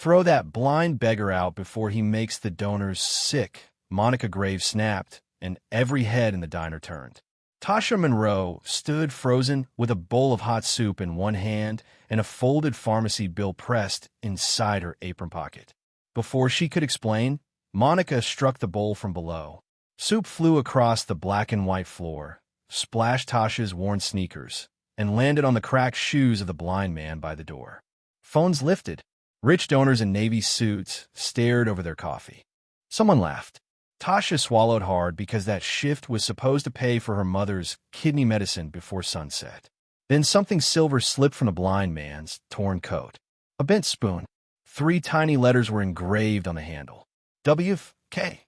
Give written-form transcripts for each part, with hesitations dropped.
Throw that blind beggar out before he makes the donors sick, Monica Graves snapped, and every head in the diner turned. Tasha Monroe stood frozen with a bowl of hot soup in one hand and a folded pharmacy bill pressed inside her apron pocket. Before she could explain, Monica struck the bowl from below. Soup flew across the black and white floor, splashed Tasha's worn sneakers, and landed on the cracked shoes of the blind man by the door. Phones lifted. Rich donors in navy suits stared over their coffee. Someone laughed. Tasha swallowed hard because that shift was supposed to pay for her mother's kidney medicine before sunset. Then something silver slipped from the blind man's torn coat. A bent spoon. 3 tiny letters were engraved on the handle. W.K.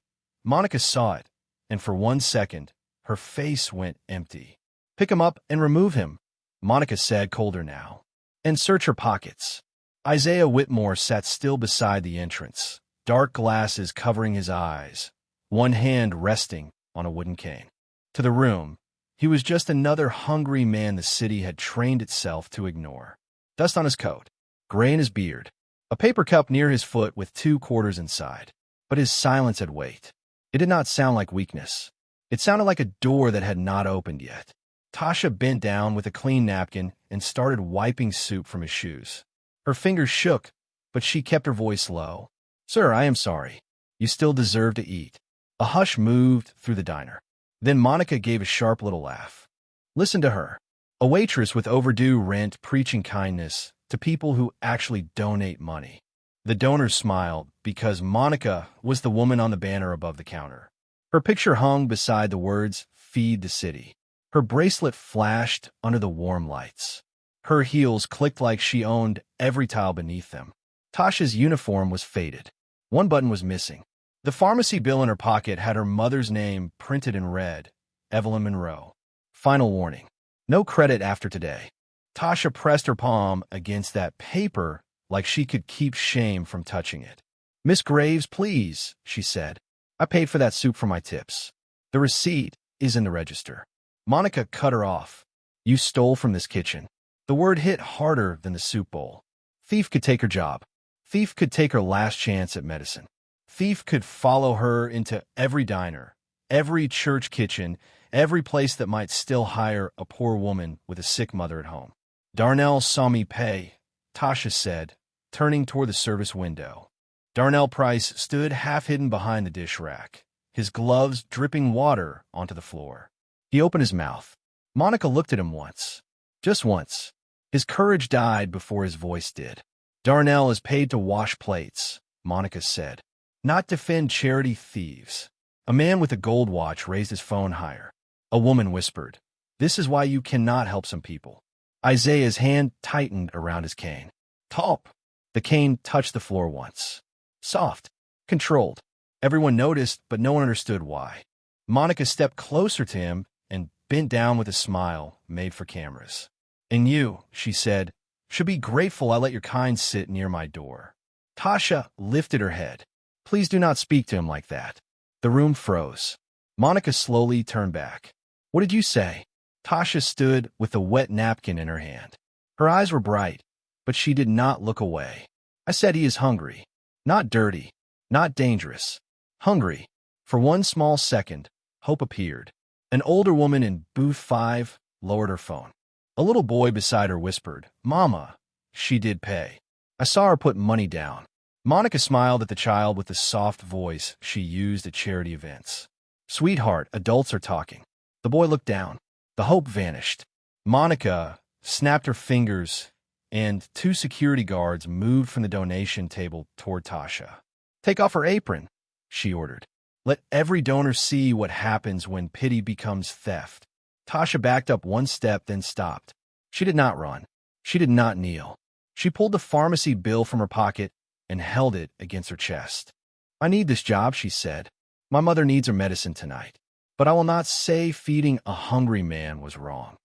Monica saw it, and for 1 second, her face went empty. Pick him up and remove him, Monica said, colder now. And search her pockets. Isaiah Whitmore sat still beside the entrance, dark glasses covering his eyes, one hand resting on a wooden cane. To the room, he was just another hungry man the city had trained itself to ignore. Dust on his coat, gray in his beard, a paper cup near his foot with 2 quarters inside. But his silence had weight. It did not sound like weakness. It sounded like a door that had not opened yet. Tasha bent down with a clean napkin and started wiping soup from his shoes. Her fingers shook, but she kept her voice low. Sir, I am sorry. You still deserve to eat. A hush moved through the diner. Then Monica gave a sharp little laugh. Listen to her. A waitress with overdue rent preaching kindness to people who actually donate money. The donors smiled because Monica was the woman on the banner above the counter. Her picture hung beside the words, Feed the City. Her bracelet flashed under the warm lights. Her heels clicked like she owned every tile beneath them. Tasha's uniform was faded. One button was missing. The pharmacy bill in her pocket had her mother's name printed in red, Evelyn Monroe. Final warning. No credit after today. Tasha pressed her palm against that paper like she could keep shame from touching it. Miss Graves, please, she said. I paid for that soup for my tips. The receipt is in the register. Monica cut her off. You stole from this kitchen. The word hit harder than the soup bowl. Thief could take her job. Thief could take her last chance at medicine. Thief could follow her into every diner, every church kitchen, every place that might still hire a poor woman with a sick mother at home. Darnell saw me pay, Tasha said, turning toward the service window. Darnell Price stood half-hidden behind the dish rack, his gloves dripping water onto the floor. He opened his mouth. Monica looked at him once. Just once. His courage died before his voice did. Darnell is paid to wash plates, Monica said, not defend charity thieves. A man with a gold watch raised his phone higher. A woman whispered, This is why you cannot help some people. Isaiah's hand tightened around his cane. Talp. The cane touched the floor once. Soft. Controlled. Everyone noticed, but no one understood why. Monica stepped closer to him and bent down with a smile made for cameras. And you, she said, should be grateful I let your kind sit near my door. Tasha lifted her head. Please do not speak to him like that. The room froze. Monica slowly turned back. What did you say? Tasha stood with a wet napkin in her hand. Her eyes were bright, but she did not look away. I said he is hungry. Not dirty. Not dangerous. Hungry. For one small second, hope appeared. An older woman in booth 5 lowered her phone. A little boy beside her whispered, Mama. She did pay. I saw her put money down. Monica smiled at the child with the soft voice she used at charity events. Sweetheart, adults are talking. The boy looked down. The hope vanished. Monica snapped her fingers, and 2 security guards moved from the donation table toward Tasha. Take off her apron, she ordered. Let every donor see what happens when pity becomes theft. Tasha backed up 1 step, then stopped. She did not run. She did not kneel. She pulled the pharmacy bill from her pocket and held it against her chest. I need this job, she said. My mother needs her medicine tonight. But I will not say feeding a hungry man was wrong.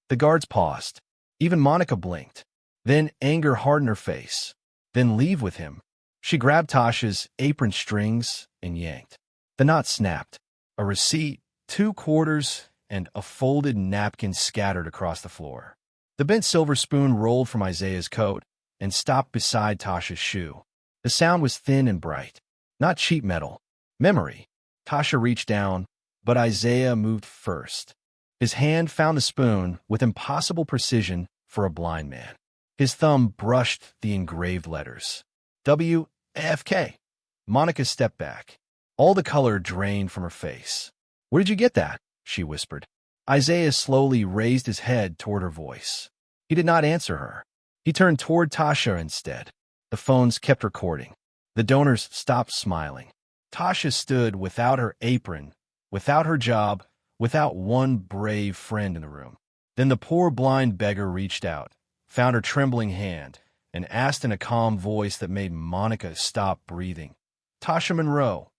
The guards paused. Even Monica blinked. Then anger hardened her face. Then leave with him. She grabbed Tasha's apron strings and yanked. The knot snapped. A receipt, 2 quarters, and a folded napkin scattered across the floor. The bent silver spoon rolled from Isaiah's coat and stopped beside Tasha's shoe. The sound was thin and bright, not cheap metal. Memory. Tasha reached down, but Isaiah moved first. His hand found the spoon with impossible precision for a blind man. His thumb brushed the engraved letters. W-F-K. Monica stepped back. All the color drained from her face. "Where did you get that?" she whispered. Isaiah slowly raised his head toward her voice. He did not answer her. He turned toward Tasha instead. The phones kept recording. The donors stopped smiling. Tasha stood without her apron, without her job, without one brave friend in the room. Then the poor blind beggar reached out, found her trembling hand, and asked in a calm voice that made Monica stop breathing, "Tasha Monroe,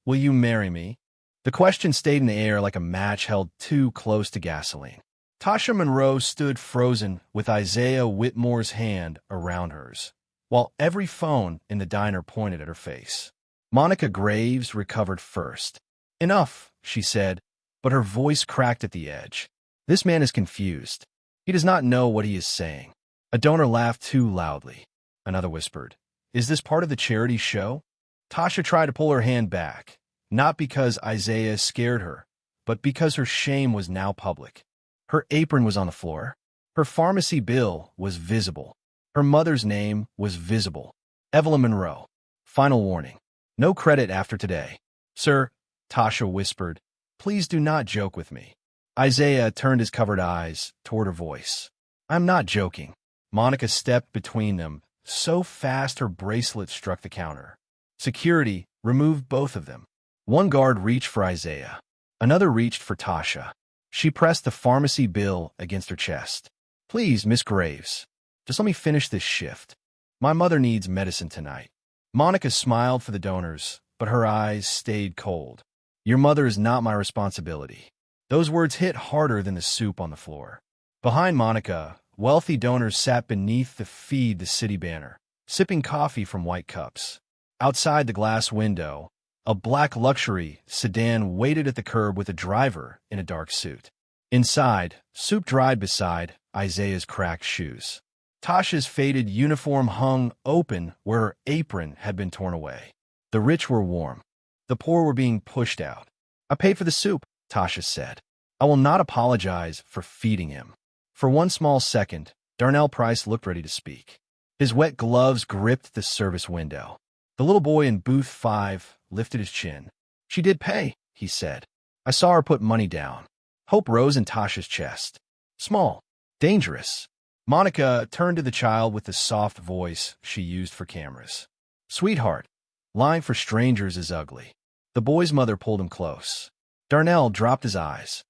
will you marry me?" The question stayed in the air like a match held too close to gasoline. Tasha Monroe stood frozen with Isaiah Whitmore's hand around hers, while every phone in the diner pointed at her face. Monica Graves recovered first. "Enough," she said, but her voice cracked at the edge. "This man is confused. He does not know what he is saying." A donor laughed too loudly. Another whispered, "Is this part of the charity show?" Tasha tried to pull her hand back, not because Isaiah scared her, but because her shame was now public. Her apron was on the floor. Her pharmacy bill was visible. Her mother's name was visible. Evelyn Monroe. Final warning. No credit after today. "Sir," Tasha whispered, "please do not joke with me." Isaiah turned his covered eyes toward her voice. "I'm not joking." Monica stepped between them, so fast her bracelet struck the counter. Security removed both of them. One guard reached for Isaiah. Another reached for Tasha. She pressed the pharmacy bill against her chest. "Please, Miss Graves, just let me finish this shift. My mother needs medicine tonight." Monica smiled for the donors, but her eyes stayed cold. "Your mother is not my responsibility." Those words hit harder than the soup on the floor. Behind Monica, wealthy donors sat beneath the Feed the City banner, sipping coffee from white cups. Outside the glass window, a black luxury sedan waited at the curb with a driver in a dark suit. Inside, soup dried beside Isaiah's cracked shoes. Tasha's faded uniform hung open where her apron had been torn away. The rich were warm. The poor were being pushed out. "I paid for the soup," Tasha said. "I will not apologize for feeding him." For one small second, Darnell Price looked ready to speak. His wet gloves gripped the service window. The little boy in booth 5 lifted his chin. "She did pay," he said. "I saw her put money down." Hope rose in Tasha's chest. "Small. Dangerous." Monica turned to the child with the soft voice she used for cameras. "Sweetheart, lying for strangers is ugly." The boy's mother pulled him close. Darnell dropped his eyes.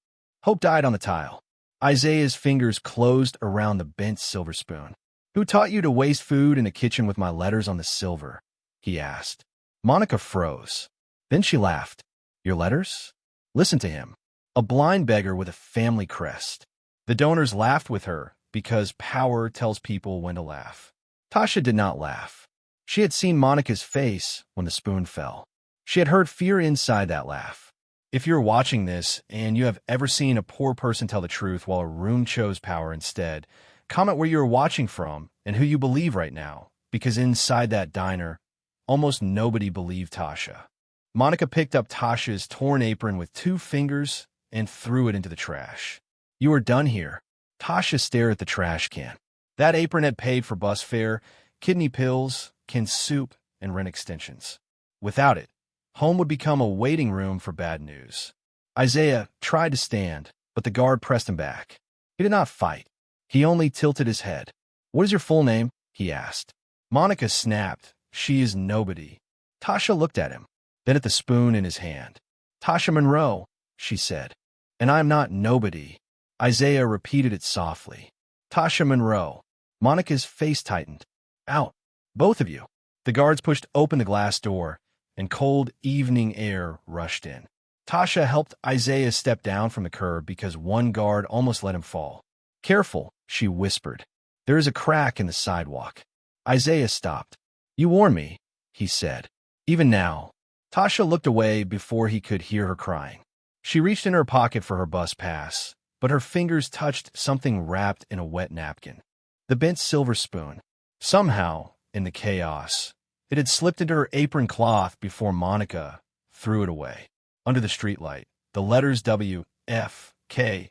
Hope died on the tile. Isaiah's fingers closed around the bent silver spoon. "Who taught you to waste food in the kitchen with my letters on the silver?" he asked. Monica froze. Then she laughed. "Your letters?" Listen to him. A blind beggar with a family crest. The donors laughed with her because power tells people when to laugh. Tasha did not laugh. She had seen Monica's face when the spoon fell. She had heard fear inside that laugh. If you're watching this and you have ever seen a poor person tell the truth while a room chose power instead, comment where you're watching from and who you believe right now, because inside that diner, almost nobody believed Tasha. Monica picked up Tasha's torn apron with 2 fingers and threw it into the trash. "You are done here." Tasha stared at the trash can. That apron had paid for bus fare, kidney pills, canned soup, and rent extensions. Without it, home would become a waiting room for bad news. Isaiah tried to stand, but the guard pressed him back. He did not fight. He only tilted his head. "What is your full name?" he asked. Monica snapped. "She is nobody." Tasha looked at him, then at the spoon in his hand. "Tasha Monroe," she said. "And I am not nobody." Isaiah repeated it softly. "Tasha Monroe." Monica's face tightened. "Out. Both of you." The guards pushed open the glass door, and cold evening air rushed in. Tasha helped Isaiah step down from the curb because one guard almost let him fall. "Careful," she whispered. "There is a crack in the sidewalk." Isaiah stopped. "You warned me," he said. Even now, Tasha looked away before he could hear her crying. She reached in her pocket for her bus pass, but her fingers touched something wrapped in a wet napkin. The bent silver spoon. Somehow, in the chaos, It had slipped into her apron cloth before Monica threw it away. Under the streetlight, the letters W.F.K.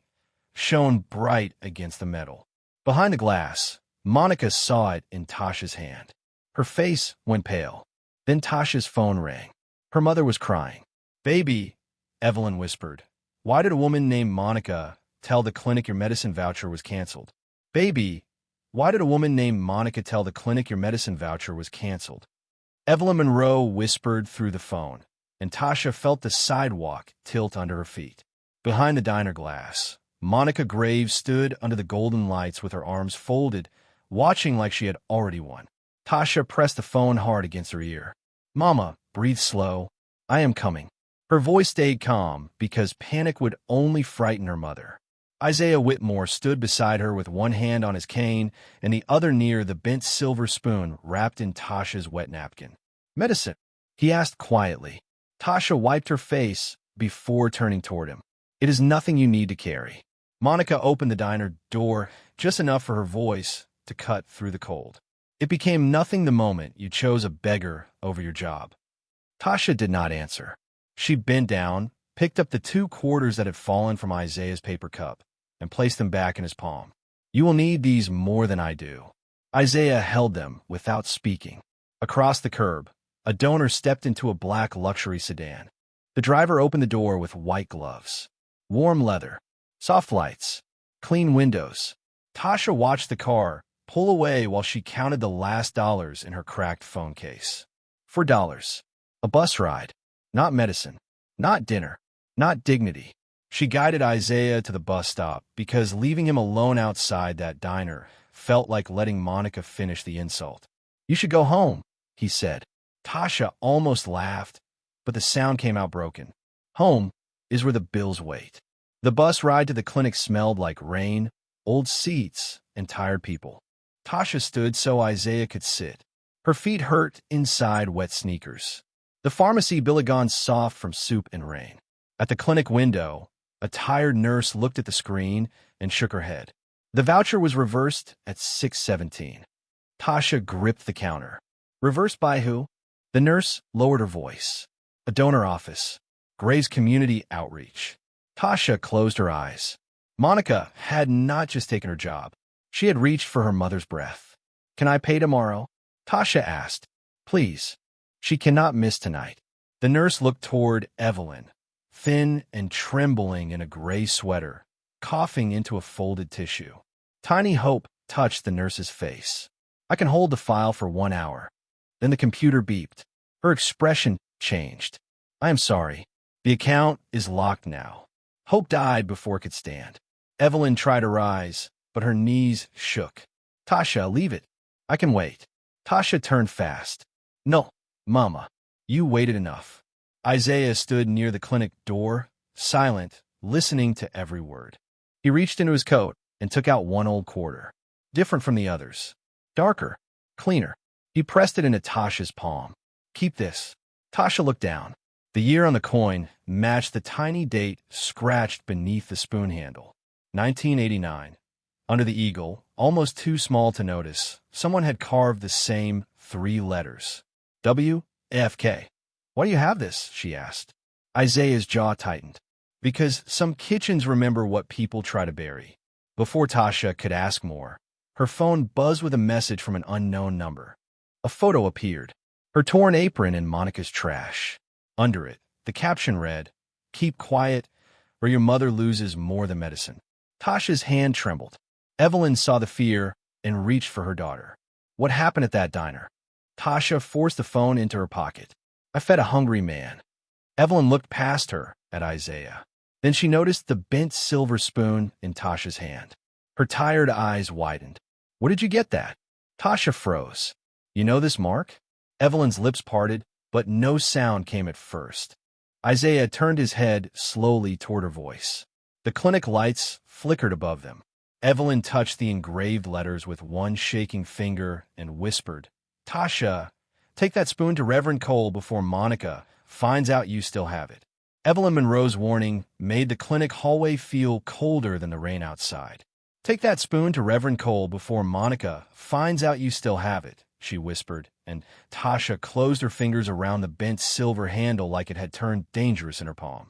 shone bright against the metal. Behind the glass, Monica saw it in Tasha's hand. Her face went pale. Then Tasha's phone rang. Her mother was crying. "Baby," Evelyn whispered, "why did a woman named Monica tell the clinic your medicine voucher was canceled?" "Baby, why did a woman named Monica tell the clinic your medicine voucher was canceled?" Evelyn Monroe whispered through the phone, and Tasha felt the sidewalk tilt under her feet. Behind the diner glass, Monica Graves stood under the golden lights with her arms folded, watching like she had already won. Tasha pressed the phone hard against her ear. "Mama, breathe slow. I am coming." Her voice stayed calm because panic would only frighten her mother. Isaiah Whitmore stood beside her with one hand on his cane and the other near the bent silver spoon wrapped in Tasha's wet napkin. "Medicine?" he asked quietly. Tasha wiped her face before turning toward him. "It is nothing you need to carry." Monica opened the diner door just enough for her voice to cut through the cold. "It became nothing the moment you chose a beggar over your job." Tasha did not answer. She bent down, picked up the 2 quarters that had fallen from Isaiah's paper cup, and placed them back in his palm. "You will need these more than I do." Isaiah held them without speaking. Across the curb, a donor stepped into a black luxury sedan. The driver opened the door with white gloves. Warm leather, soft lights, clean windows. Tasha watched the car pull away while she counted the last dollars in her cracked phone case. $4. A bus ride. Not medicine. Not dinner. Not dignity. She guided Isaiah to the bus stop because leaving him alone outside that diner felt like letting Monica finish the insult. "You should go home," he said. Tasha almost laughed, but the sound came out broken. "Home is where the bills wait." The bus ride to the clinic smelled like rain, old seats, and tired people. Tasha stood so Isaiah could sit. Her feet hurt inside wet sneakers. The pharmacy bill had gone soft from soup and rain. At the clinic window, a tired nurse looked at the screen and shook her head. The voucher was reversed at 6:17. Tasha gripped the counter. "Reversed by who?" The nurse lowered her voice. "A donor office. Graves Community Outreach." Tasha closed her eyes. Monica had not just taken her job. She had reached for her mother's breath. "Can I pay tomorrow?" Tasha asked. "Please. She cannot miss tonight." The nurse looked toward Evelyn, thin and trembling in a gray sweater, coughing into a folded tissue. Tiny hope touched the nurse's face. "I can hold the file for 1 hour." Then the computer beeped. Her expression changed. "I am sorry. The account is locked now." Hope died before it could stand. Evelyn tried to rise, but her knees shook. "Tasha, leave it. I can wait." Tasha turned fast. "No, Mama. You waited enough." Isaiah stood near the clinic door, silent, listening to every word. He reached into his coat and took out 1 old quarter. Different from the others. Darker. Cleaner. He pressed it into Tasha's palm. "Keep this." Tasha looked down. The year on the coin matched the tiny date scratched beneath the spoon handle. 1989. Under the eagle, almost too small to notice, someone had carved the same 3 letters. W.F.K. "Why do you have this?" she asked. Isaiah's jaw tightened. "Because some kitchens remember what people try to bury." Before Tasha could ask more, her phone buzzed with a message from an unknown number. A photo appeared. Her torn apron in Monica's trash. Under it, the caption read, "Keep quiet, or your mother loses more than medicine." Tasha's hand trembled. Evelyn saw the fear and reached for her daughter. "What happened at that diner?" Tasha forced the phone into her pocket. "I fed a hungry man." Evelyn looked past her at Isaiah. Then she noticed the bent silver spoon in Tasha's hand. Her tired eyes widened. "Where did you get that?" Tasha froze. "You know this mark?" Evelyn's lips parted, but no sound came at first. Isaiah turned his head slowly toward her voice. The clinic lights flickered above them. Evelyn touched the engraved letters with one shaking finger and whispered, "Tasha, take that spoon to Reverend Cole before Monica finds out you still have it." Evelyn Monroe's warning made the clinic hallway feel colder than the rain outside. "Take that spoon to Reverend Cole before Monica finds out you still have it," she whispered, and Tasha closed her fingers around the bent silver handle like it had turned dangerous in her palm.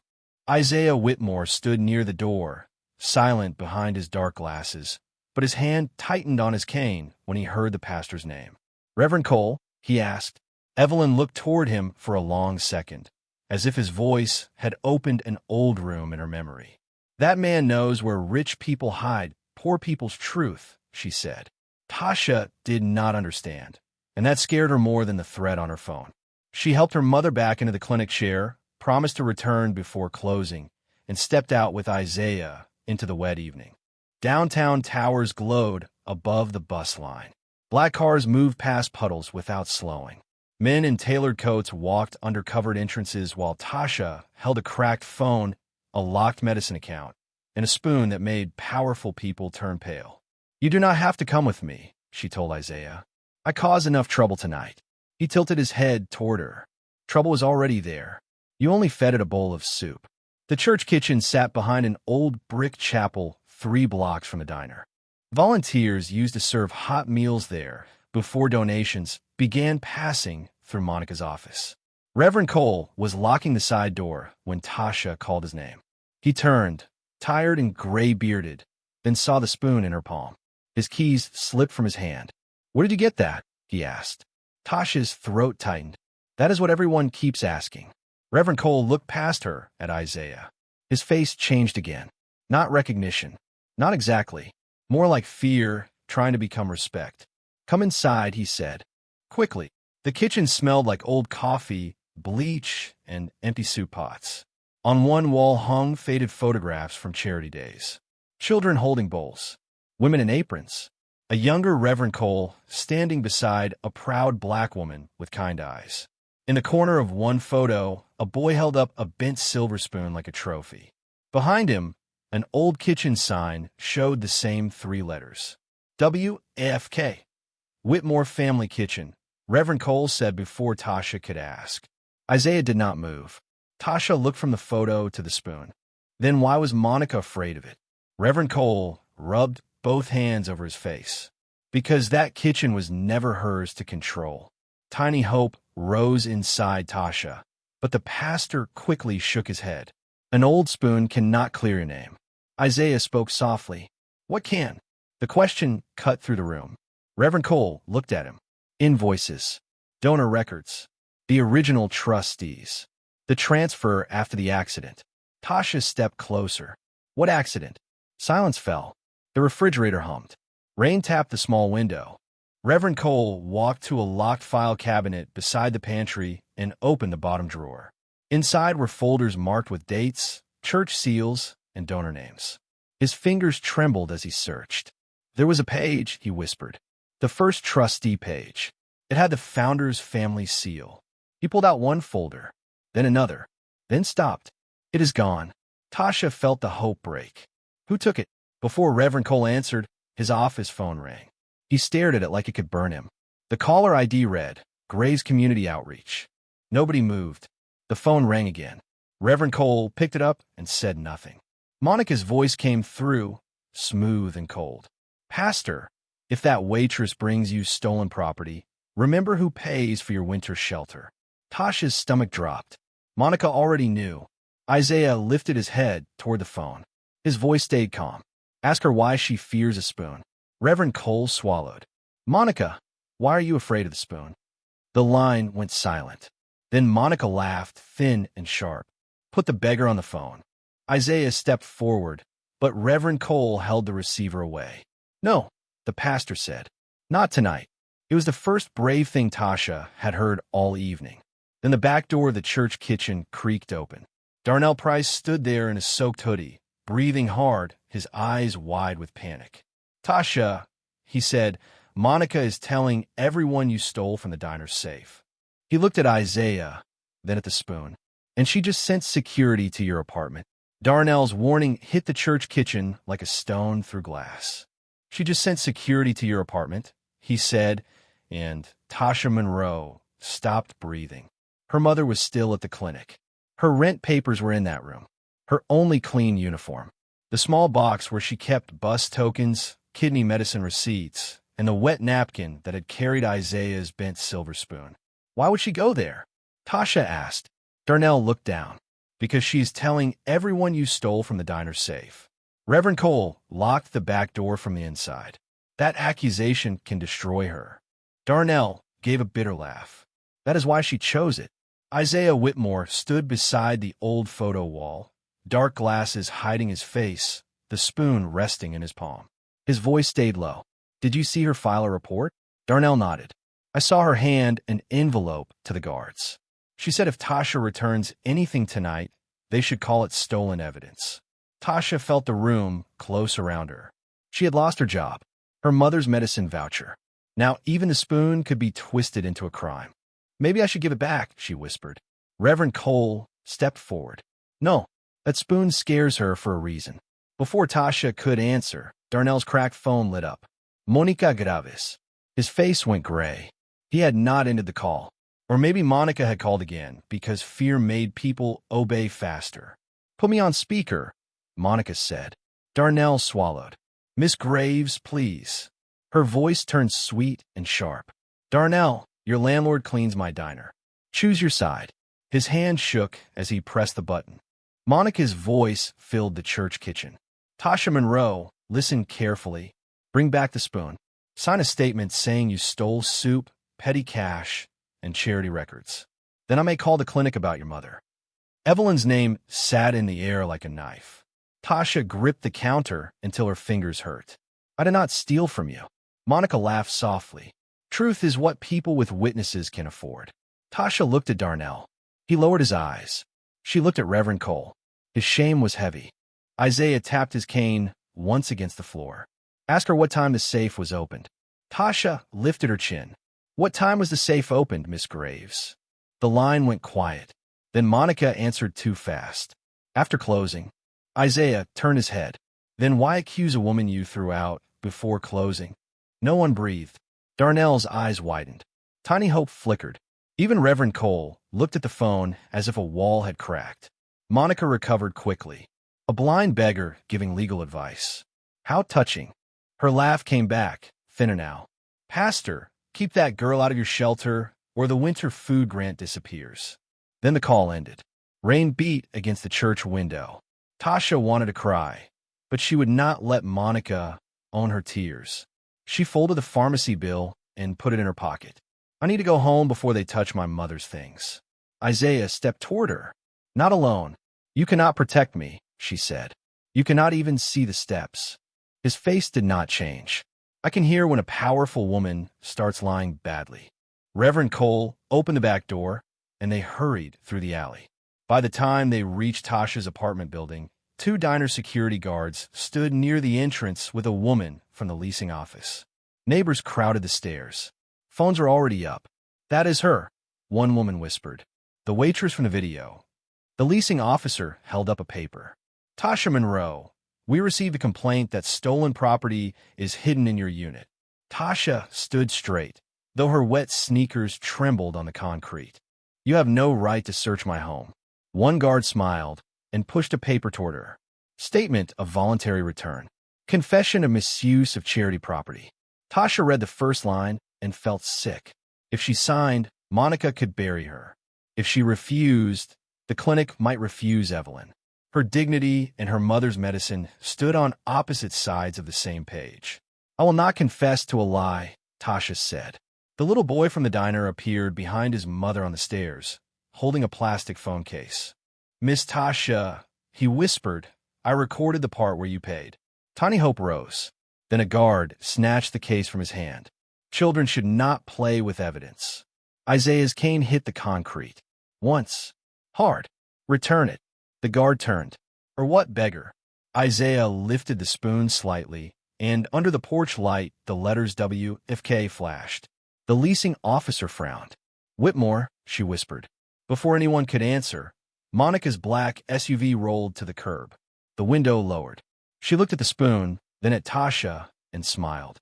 Isaiah Whitmore stood near the door, silent behind his dark glasses, but his hand tightened on his cane when he heard the pastor's name. "Reverend Cole?" he asked. Evelyn looked toward him for a long second, as if his voice had opened an old room in her memory. "That man knows where rich people hide poor people's truth," she said. Tasha did not understand, and that scared her more than the threat on her phone. She helped her mother back into the clinic chair, promised to return before closing, and stepped out with Isaiah into the wet evening. Downtown towers glowed above the bus line. Black cars moved past puddles without slowing. Men in tailored coats walked under covered entrances while Tasha held a cracked phone, a locked medicine account, and a spoon that made powerful people turn pale. "You do not have to come with me," she told Isaiah. "I caused enough trouble tonight." He tilted his head toward her. "Trouble was already there. You only fed it a bowl of soup." The church kitchen sat behind an old brick chapel 3 blocks from the diner. Volunteers used to serve hot meals there before donations began passing through Monica's office. Reverend Cole was locking the side door when Tasha called his name. He turned, tired and gray-bearded, then saw the spoon in her palm. His keys slipped from his hand. "Where did you get that?" he asked. Tasha's throat tightened. "That is what everyone keeps asking." Reverend Cole looked past her at Isaiah. His face changed again. Not recognition. Not exactly. More like fear, trying to become respect. "Come inside," he said. Quickly. The kitchen smelled like old coffee, bleach, and empty soup pots. On one wall hung faded photographs from charity days. Children holding bowls. Women in aprons. A younger Reverend Cole standing beside a proud black woman with kind eyes. In the corner of one photo, a boy held up a bent silver spoon like a trophy. Behind him, an old kitchen sign showed the same 3 letters. WFK. Whitmore Family Kitchen, Reverend Cole said before Tasha could ask. Isaiah did not move. Tasha looked from the photo to the spoon. Then why was Monica afraid of it? Reverend Cole rubbed both hands over his face. Because that kitchen was never hers to control. Tiny hope rose inside Tasha, but the pastor quickly shook his head. "An old spoon cannot clear your name." Isaiah spoke softly. "What can?" The question cut through the room. Reverend Cole looked at him. "Invoices. Donor records. The original trustees. The transfer after the accident." Tasha stepped closer. "What accident?" Silence fell. The refrigerator hummed. Rain tapped the small window. Reverend Cole walked to a locked file cabinet beside the pantry and opened the bottom drawer. Inside were folders marked with dates, church seals, and donor names. His fingers trembled as he searched. "There was a page," he whispered. "The first trustee page. It had the founder's family seal." He pulled out one folder, then another, then stopped. "It is gone." Tasha felt the hope break. "Who took it?" Before Reverend Cole answered, his office phone rang. He stared at it like it could burn him. The caller ID read, "Gray's Community Outreach." Nobody moved. The phone rang again. Reverend Cole picked it up and said nothing. Monica's voice came through, smooth and cold. "Pastor, if that waitress brings you stolen property, remember who pays for your winter shelter." Tasha's stomach dropped. Monica already knew. Isaiah lifted his head toward the phone. His voice stayed calm. "Ask her why she fears a spoon." Reverend Cole swallowed. "Monica, why are you afraid of the spoon?" The line went silent. Then Monica laughed, thin and sharp. "Put the beggar on the phone." Isaiah stepped forward, but Reverend Cole held the receiver away. "No," the pastor said. "Not tonight." It was the first brave thing Tasha had heard all evening. Then the back door of the church kitchen creaked open. Darnell Price stood there in a soaked hoodie, breathing hard, his eyes wide with panic. "Tasha," he said, "Monica is telling everyone you stole from the diner's safe." He looked at Isaiah, then at the spoon. "And she just sent security to your apartment." Darnell's warning hit the church kitchen like a stone through glass. "She just sent security to your apartment," he said, and Tasha Monroe stopped breathing. Her mother was still at the clinic. Her rent papers were in that room. Her only clean uniform. The small box where she kept bus tokens, kidney medicine receipts, and the wet napkin that had carried Isaiah's bent silver spoon. Why would she go there? Tasha asked. Darnell looked down. Because she's telling everyone you stole from the diner's safe. Reverend Cole locked the back door from the inside. That accusation can destroy her. Darnell gave a bitter laugh. That is why she chose it. Isaiah Whitmore stood beside the old photo wall, dark glasses hiding his face, the spoon resting in his palm. His voice stayed low. Did you see her file a report? Darnell nodded. I saw her hand an envelope to the guards. She said if Tasha returns anything tonight, they should call it stolen evidence. Tasha felt the room close around her. She had lost her job, her mother's medicine voucher. Now even the spoon could be twisted into a crime. Maybe I should give it back, she whispered. Reverend Cole stepped forward. No, that spoon scares her for a reason. Before Tasha could answer, Darnell's cracked phone lit up. Monica Graves. His face went gray. He had not ended the call. Or maybe Monica had called again because fear made people obey faster. Put me on speaker, Monica said. Darnell swallowed. Miss Graves, please. Her voice turned sweet and sharp. Darnell, your landlord cleans my diner. Choose your side. His hand shook as he pressed the button. Monica's voice filled the church kitchen. Tasha Monroe, listen carefully. Bring back the spoon. Sign a statement saying you stole soup, petty cash, and charity records. Then I may call the clinic about your mother. Evelyn's name sat in the air like a knife. Tasha gripped the counter until her fingers hurt. I did not steal from you. Monica laughed softly. Truth is what people with witnesses can afford. Tasha looked at Darnell. He lowered his eyes. She looked at Reverend Cole. His shame was heavy. Isaiah tapped his cane once against the floor. Ask her what time the safe was opened. Tasha lifted her chin. What time was the safe opened, Miss Graves? The line went quiet. Then Monica answered too fast. After closing, Isaiah turned his head. Then why accuse a woman you threw out before closing? No one breathed. Darnell's eyes widened. Tiny hope flickered. Even Reverend Cole looked at the phone as if a wall had cracked. Monica recovered quickly. A blind beggar giving legal advice. How touching. Her laugh came back, thinner now. Pastor, keep that girl out of your shelter, or the winter food grant disappears. Then the call ended. Rain beat against the church window. Tasha wanted to cry, but she would not let Monica own her tears. She folded the pharmacy bill and put it in her pocket. I need to go home before they touch my mother's things. Isaiah stepped toward her. Not alone. You cannot protect me, she said. You cannot even see the steps. His face did not change. I can hear when a powerful woman starts lying badly. Reverend Cole opened the back door, and they hurried through the alley. By the time they reached Tasha's apartment building, 2 diner security guards stood near the entrance with a woman from the leasing office. Neighbors crowded the stairs. Phones are already up. That is her, one woman whispered. The waitress from the video. The leasing officer held up a paper. Tasha Monroe, we received a complaint that stolen property is hidden in your unit. Tasha stood straight, though her wet sneakers trembled on the concrete. You have no right to search my home. One guard smiled and pushed a paper toward her. Statement of voluntary return. Confession of misuse of charity property. Tasha read the first line and felt sick. If she signed, Monica could bury her. If she refused, the clinic might refuse Evelyn. Her dignity and her mother's medicine stood on opposite sides of the same page. I will not confess to a lie, Tasha said. The little boy from the diner appeared behind his mother on the stairs, holding a plastic phone case. Miss Tasha, he whispered, I recorded the part where you paid. Tiny Hope rose. Then a guard snatched the case from his hand. Children should not play with evidence. Isaiah's cane hit the concrete. Once. Hard. Return it. The guard turned. Or what, beggar? Isaiah lifted the spoon slightly, and under the porch light, the letters WFK flashed. The leasing officer frowned. Whitmore, she whispered. Before anyone could answer, Monica's black SUV rolled to the curb. The window lowered. She looked at the spoon, then at Tasha, and smiled.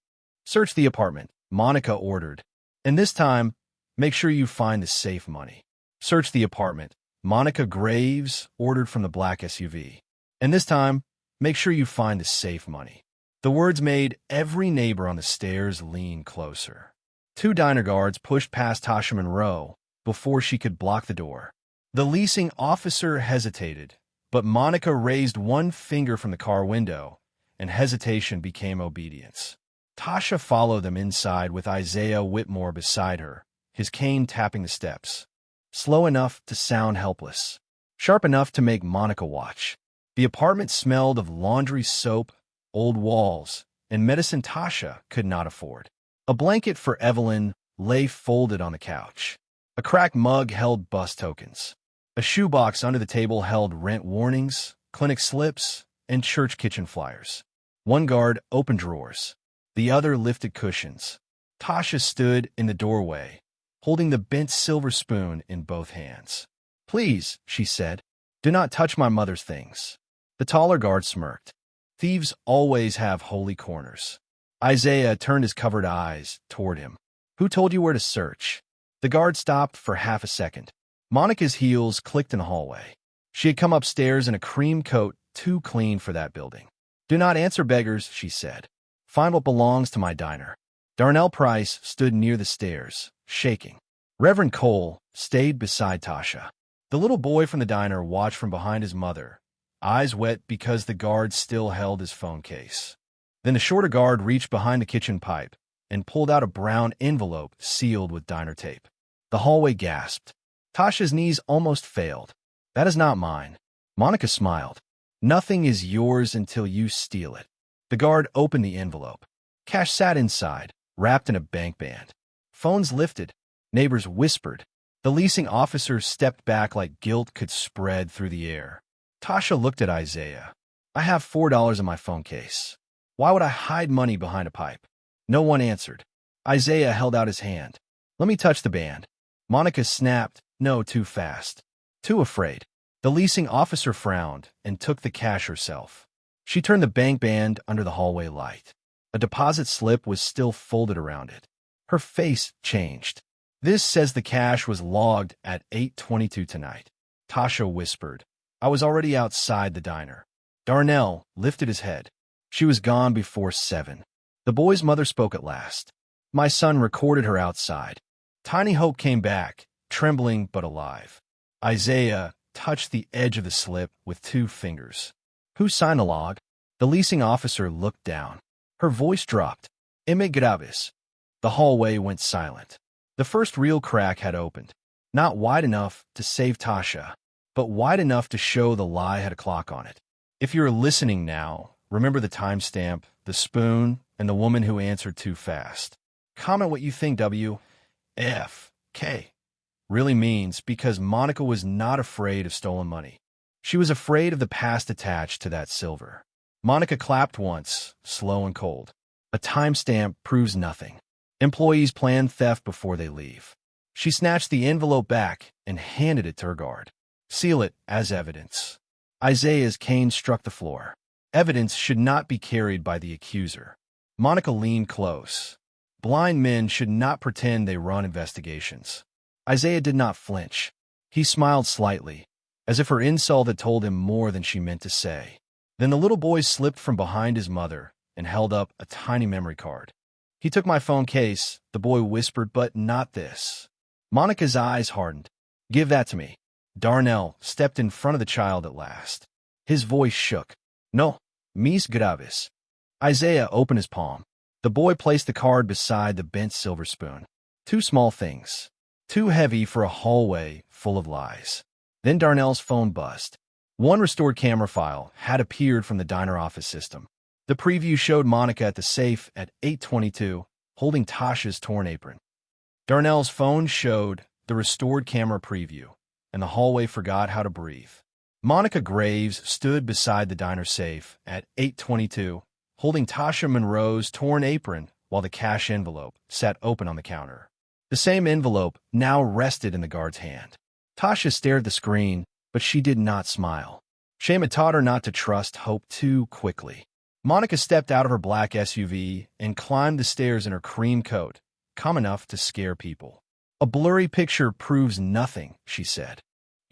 Search the apartment, Monica ordered. And this time, make sure you find the safe money. Search the apartment, Monica Graves ordered from the black SUV. And this time, make sure you find the safe money. The words made every neighbor on the stairs lean closer. Two diner guards pushed past Tasha Monroe before she could block the door. The leasing officer hesitated, but Monica raised one finger from the car window, and hesitation became obedience. Tasha followed them inside with Isaiah Whitmore beside her, his cane tapping the steps. Slow enough to sound helpless, sharp enough to make Monica watch. The apartment smelled of laundry soap, old walls, and medicine Tasha could not afford. A blanket for Evelyn lay folded on the couch. A cracked mug held bus tokens. A shoebox under the table held rent warnings, clinic slips, and church kitchen flyers. One guard opened drawers. The other lifted cushions. Tasha stood in the doorway, holding the bent silver spoon in both hands. "Please," she said, "do not touch my mother's things." The taller guard smirked. Thieves always have holy corners. Isaiah turned his covered eyes toward him. "Who told you where to search?" The guard stopped for half a second. Monica's heels clicked in the hallway. She had come upstairs in a cream coat too clean for that building. "Do not answer beggars," she said. "Find what belongs to my diner." Darnell Price stood near the stairs, shaking. Reverend Cole stayed beside Tasha. The little boy from the diner watched from behind his mother, eyes wet because the guard still held his phone case. Then the shorter guard reached behind the kitchen pipe and pulled out a brown envelope sealed with diner tape. The hallway gasped. Tasha's knees almost failed. "That is not mine." Monica smiled. "Nothing is yours until you steal it." The guard opened the envelope. Cash sat inside, wrapped in a bank band. Phones lifted. Neighbors whispered. The leasing officer stepped back like guilt could spread through the air. Tasha looked at Isaiah. "I have $4 in my phone case. Why would I hide money behind a pipe?" No one answered. Isaiah held out his hand. "Let me touch the band." Monica snapped, "No, too fast. Too afraid." The leasing officer frowned and took the cash herself. She turned the bank band under the hallway light. A deposit slip was still folded around it. Her face changed. "This says the cash was logged at 8:22 tonight." Tasha whispered. "I was already outside the diner." Darnell lifted his head. "She was gone before 7. The boy's mother spoke at last. "My son recorded her outside." Tiny Hope came back, trembling but alive. Isaiah touched the edge of the slip with 2 fingers. "Who signed the log?" The leasing officer looked down. Her voice dropped. "Eme Gravis." The hallway went silent. The first real crack had opened. Not wide enough to save Tasha, but wide enough to show the lie had a clock on it. If you're listening now, remember the timestamp, the spoon, and the woman who answered too fast. Comment what you think WFK really means, because Monica was not afraid of stolen money. She was afraid of the past attached to that silver. Monica clapped once, slow and cold. A timestamp proves nothing. Employees plan theft before they leave. She snatched the envelope back and handed it to her guard. "Seal it as evidence." Isaiah's cane struck the floor. Evidence should not be carried by the accuser. Monica leaned close. Blind men should not pretend they run investigations. Isaiah did not flinch. He smiled slightly, as if her insult had told him more than she meant to say. Then the little boy slipped from behind his mother and held up a tiny memory card. "He took my phone case," the boy whispered, "but not this." Monica's eyes hardened. "Give that to me." Darnell stepped in front of the child at last. His voice shook. "No, mis graves." Isaiah opened his palm. The boy placed the card beside the bent silver spoon. 2 small things. Too heavy for a hallway full of lies. Then Darnell's phone buzzed. One restored camera file had appeared from the diner office system. The preview showed Monica at the safe at 8:22, holding Tasha's torn apron. Darnell's phone showed the restored camera preview, and the hallway forgot how to breathe. Monica Graves stood beside the diner safe at 8:22, holding Tasha Monroe's torn apron while the cash envelope sat open on the counter. The same envelope now rested in the guard's hand. Tasha stared at the screen, but she did not smile. Shame had taught her not to trust hope too quickly. Monica stepped out of her black SUV and climbed the stairs in her cream coat, calm enough to scare people. "A blurry picture proves nothing," she said.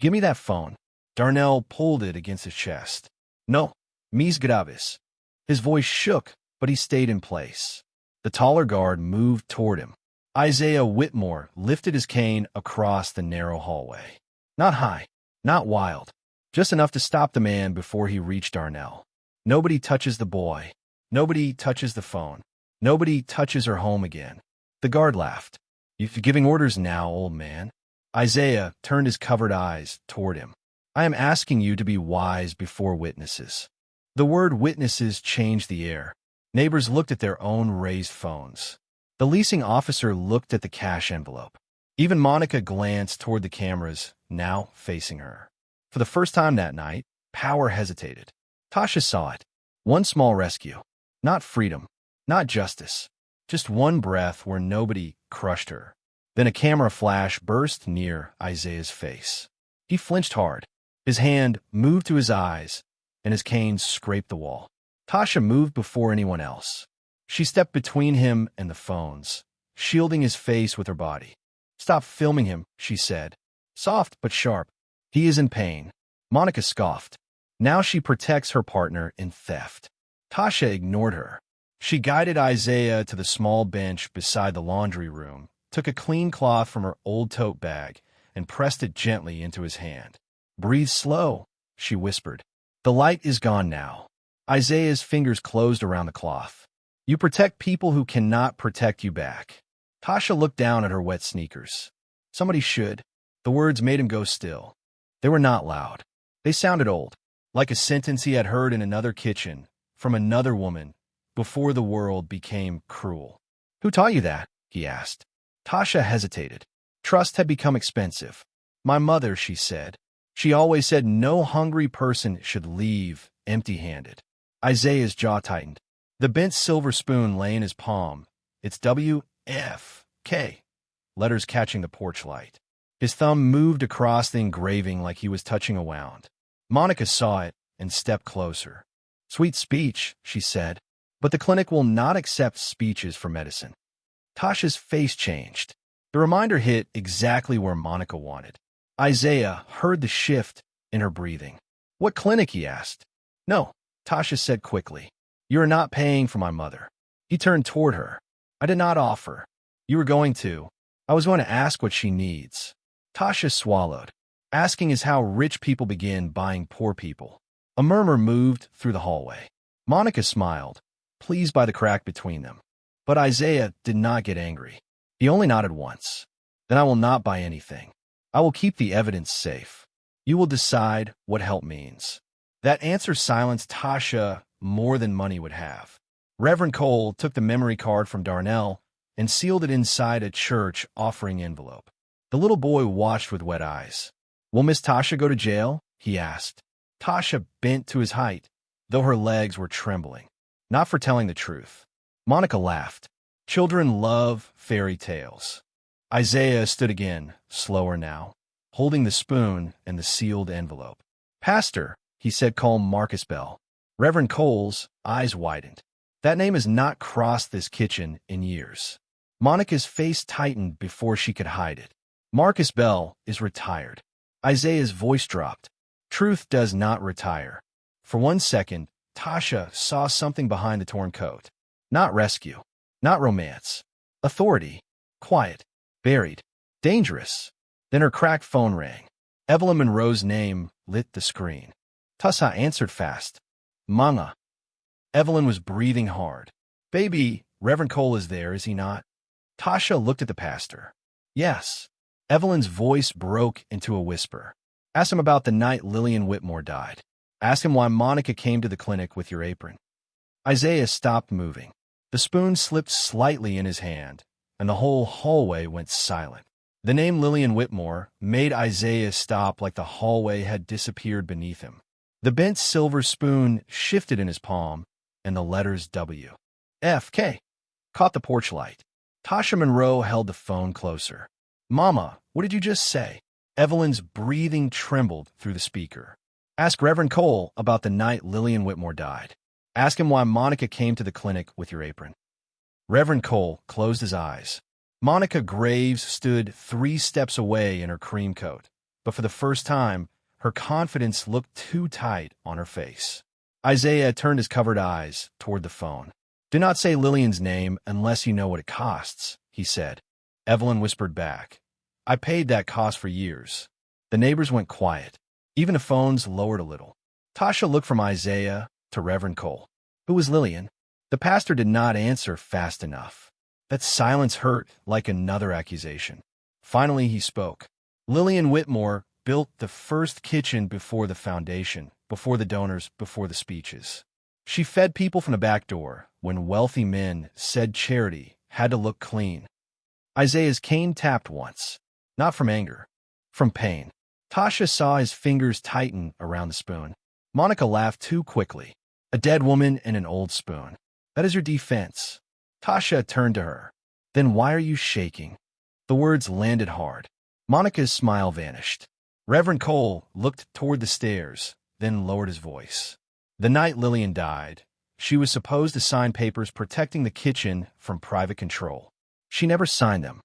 "Give me that phone." Darnell pulled it against his chest. "No, mis graves." His voice shook but he stayed in place. The taller guard moved toward him. Isaiah Whitmore lifted his cane across the narrow hallway. Not high, not wild, just enough to stop the man before he reached Darnell. Nobody touches the boy. Nobody touches the phone. Nobody touches her home again. The guard laughed. You're giving orders now, old man. Isaiah turned his covered eyes toward him. I am asking you to be wise before witnesses. The word witnesses changed the air. Neighbors looked at their own raised phones. The leasing officer looked at the cash envelope. Even Monica glanced toward the cameras, now facing her. For the first time that night, power hesitated. Tasha saw it. One small rescue. Not freedom. Not justice. Just one breath where nobody crushed her. Then a camera flash burst near Isaiah's face. He flinched hard. His hand moved to his eyes, and his cane scraped the wall. Tasha moved before anyone else. She stepped between him and the phones, shielding his face with her body. Stop filming him, she said. Soft but sharp. He is in pain. Monica scoffed. Now she protects her partner in theft. Tasha ignored her. She guided Isaiah to the small bench beside the laundry room, took a clean cloth from her old tote bag, and pressed it gently into his hand. Breathe slow, she whispered. The light is gone now. Isaiah's fingers closed around the cloth. You protect people who cannot protect you back. Tasha looked down at her wet sneakers. Somebody should. The words made him go still. They were not loud. They sounded old, like a sentence he had heard in another kitchen, from another woman, before the world became cruel. Who taught you that? He asked. Tasha hesitated. Trust had become expensive. My mother, she said. She always said no hungry person should leave empty-handed. Isaiah's jaw tightened. The bent silver spoon lay in his palm, its W.F.K. letters catching the porch light. His thumb moved across the engraving like he was touching a wound. Monica saw it and stepped closer. Sweet speech, she said, but the clinic will not accept speeches for medicine. Tasha's face changed. The reminder hit exactly where Monica wanted. Isaiah heard the shift in her breathing. What clinic? He asked. No, Tasha said quickly. You are not paying for my mother. He turned toward her. I did not offer. You were going to. I was going to ask what she needs. Tasha swallowed. Asking is how rich people begin buying poor people. A murmur moved through the hallway. Monica smiled, pleased by the crack between them. But Isaiah did not get angry. He only nodded once. Then I will not buy anything. I will keep the evidence safe. You will decide what help means. That answer silenced Tasha more than money would have. Reverend Cole took the memory card from Darnell and sealed it inside a church offering envelope. The little boy watched with wet eyes. Will Miss Tasha go to jail? He asked. Tasha bent to his height, though her legs were trembling. Not for telling the truth. Monica laughed. Children love fairy tales. Isaiah stood again, slower now, holding the spoon and the sealed envelope. Pastor, he said, calm Marcus Bell. Reverend Cole's eyes widened. That name has not crossed this kitchen in years. Monica's face tightened before she could hide it. Marcus Bell is retired. Isaiah's voice dropped. Truth does not retire. For 1 second, Tasha saw something behind the torn coat. Not rescue. Not romance. Authority. Quiet. Buried. Dangerous. Then her cracked phone rang. Evelyn Monroe's name lit the screen. Tasha answered fast. Mama. Evelyn was breathing hard. Baby, Reverend Cole is there, is he not? Tasha looked at the pastor. Yes. Evelyn's voice broke into a whisper. Ask him about the night Lillian Whitmore died. Ask him why Monica came to the clinic with your apron. Isaiah stopped moving. The spoon slipped slightly in his hand, and the whole hallway went silent. The name Lillian Whitmore made Isaiah stop like the hallway had disappeared beneath him. The bent silver spoon shifted in his palm, and the letters W. F. K. caught the porch light. Tasha Monroe held the phone closer. Mama, what did you just say? Evelyn's breathing trembled through the speaker. Ask Reverend Cole about the night Lillian Whitmore died. Ask him why Monica came to the clinic with your apron. Reverend Cole closed his eyes. Monica Graves stood 3 steps away in her cream coat, but for the first time, her confidence looked too tight on her face. Isaiah turned his covered eyes toward the phone. Do not say Lillian's name unless you know what it costs, he said. Evelyn whispered back. I paid that cost for years. The neighbors went quiet. Even the phones lowered a little. Tasha looked from Isaiah to Reverend Cole. Who was Lillian? The pastor did not answer fast enough. That silence hurt like another accusation. Finally, he spoke. Lillian Whitmore built the first kitchen before the foundation, before the donors, before the speeches. She fed people from the back door when wealthy men said charity had to look clean. Isaiah's cane tapped once, not from anger, from pain. Tasha saw his fingers tighten around the spoon. Monica laughed too quickly. A dead woman and an old spoon. That is your defense. Tasha turned to her. Then why are you shaking? The words landed hard. Monica's smile vanished. Reverend Cole looked toward the stairs, then lowered his voice. The night Lillian died, she was supposed to sign papers protecting the kitchen from private control. She never signed them.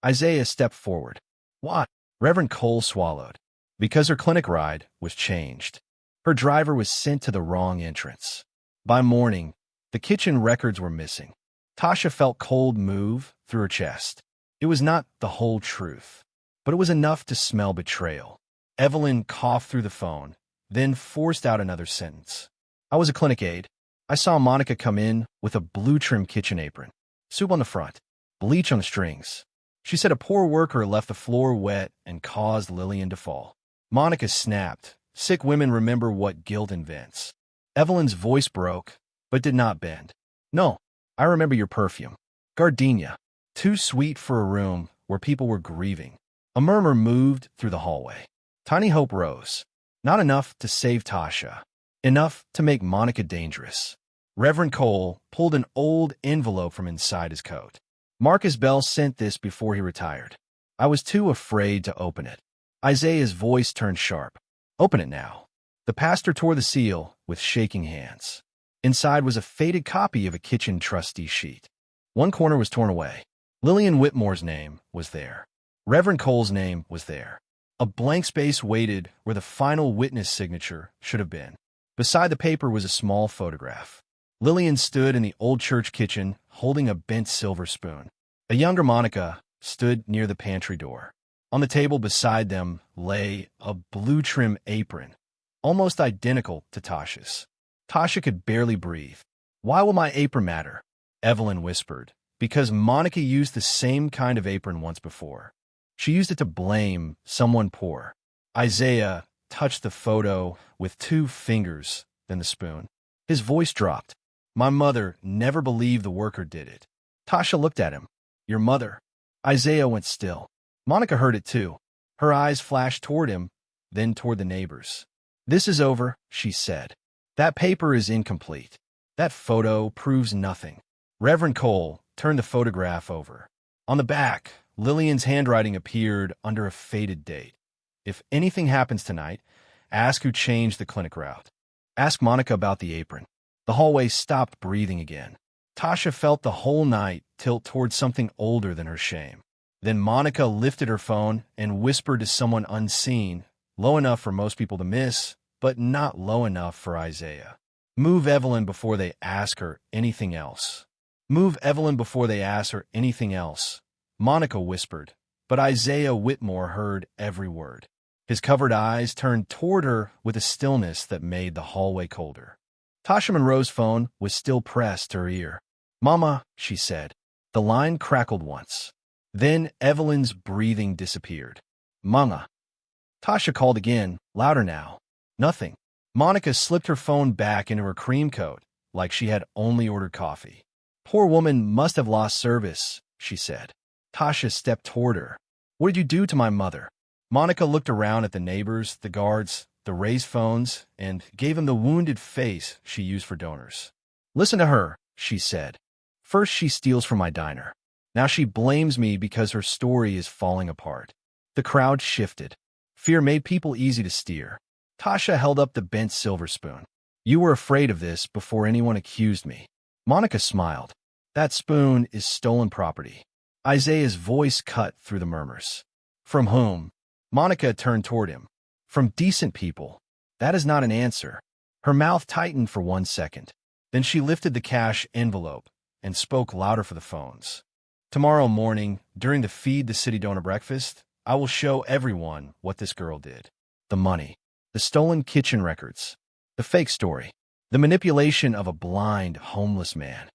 Isaiah stepped forward. Why? Reverend Cole swallowed. Because her clinic ride was changed. Her driver was sent to the wrong entrance. By morning, the kitchen records were missing. Tasha felt cold move through her chest. It was not the whole truth, but it was enough to smell betrayal. Evelyn coughed through the phone, then forced out another sentence. I was a clinic aide. I saw Monica come in with a blue-trim kitchen apron. Soup on the front, bleach on the strings. She said a poor worker left the floor wet and caused Lillian to fall. Monica snapped. Sick women remember what guilt invents. Evelyn's voice broke, but did not bend. No, I remember your perfume. Gardenia. Too sweet for a room where people were grieving. A murmur moved through the hallway. Tiny hope rose. Not enough to save Tasha. Enough to make Monica dangerous. Reverend Cole pulled an old envelope from inside his coat. Marcus Bell sent this before he retired. I was too afraid to open it. Isaiah's voice turned sharp. Open it now. The pastor tore the seal with shaking hands. Inside was a faded copy of a kitchen trustee sheet. One corner was torn away. Lillian Whitmore's name was there. Reverend Cole's name was there. A blank space waited where the final witness signature should have been. Beside the paper was a small photograph. Lillian stood in the old church kitchen holding a bent silver spoon. A younger Monica stood near the pantry door. On the table beside them lay a blue-trim apron, almost identical to Tasha's. Tasha could barely breathe. Why will my apron matter? Evelyn whispered. Because Monica used the same kind of apron once before. She used it to blame someone poor. Isaiah touched the photo with 2 fingers, then the spoon. His voice dropped. My mother never believed the worker did it. Tasha looked at him. Your mother. Isaiah went still. Monica heard it too. Her eyes flashed toward him, then toward the neighbors. This is over, she said. That paper is incomplete. That photo proves nothing. Reverend Cole turned the photograph over. On the back, Lillian's handwriting appeared under a faded date. If anything happens tonight, ask who changed the clinic route. Ask Monica about the apron. The hallway stopped breathing again. Tasha felt the whole night tilt toward something older than her shame. Then Monica lifted her phone and whispered to someone unseen, low enough for most people to miss, but not low enough for Isaiah. Move Evelyn before they ask her anything else. Move Evelyn before they ask her anything else. Monica whispered, but Isaiah Whitmore heard every word. His covered eyes turned toward her with a stillness that made the hallway colder. Tasha Monroe's phone was still pressed to her ear. Mama, she said. The line crackled once. Then Evelyn's breathing disappeared. Mama. Tasha called again, louder now. Nothing. Monica slipped her phone back into her cream coat, like she had only ordered coffee. Poor woman must have lost service, she said. Tasha stepped toward her. What did you do to my mother? Monica looked around at the neighbors, the guards, the raised phones, and gave him the wounded face she used for donors. Listen to her, she said. First she steals from my diner. Now she blames me because her story is falling apart. The crowd shifted. Fear made people easy to steer. Tasha held up the bent silver spoon. You were afraid of this before anyone accused me. Monica smiled. That spoon is stolen property. Isaiah's voice cut through the murmurs. From whom? Monica turned toward him. From decent people. That is not an answer. Her mouth tightened for 1 second. Then she lifted the cash envelope, and spoke louder for the phones. Tomorrow morning, during the Feed the City Donor breakfast, I will show everyone what this girl did. The money, the stolen kitchen records, the fake story, the manipulation of a blind, homeless man.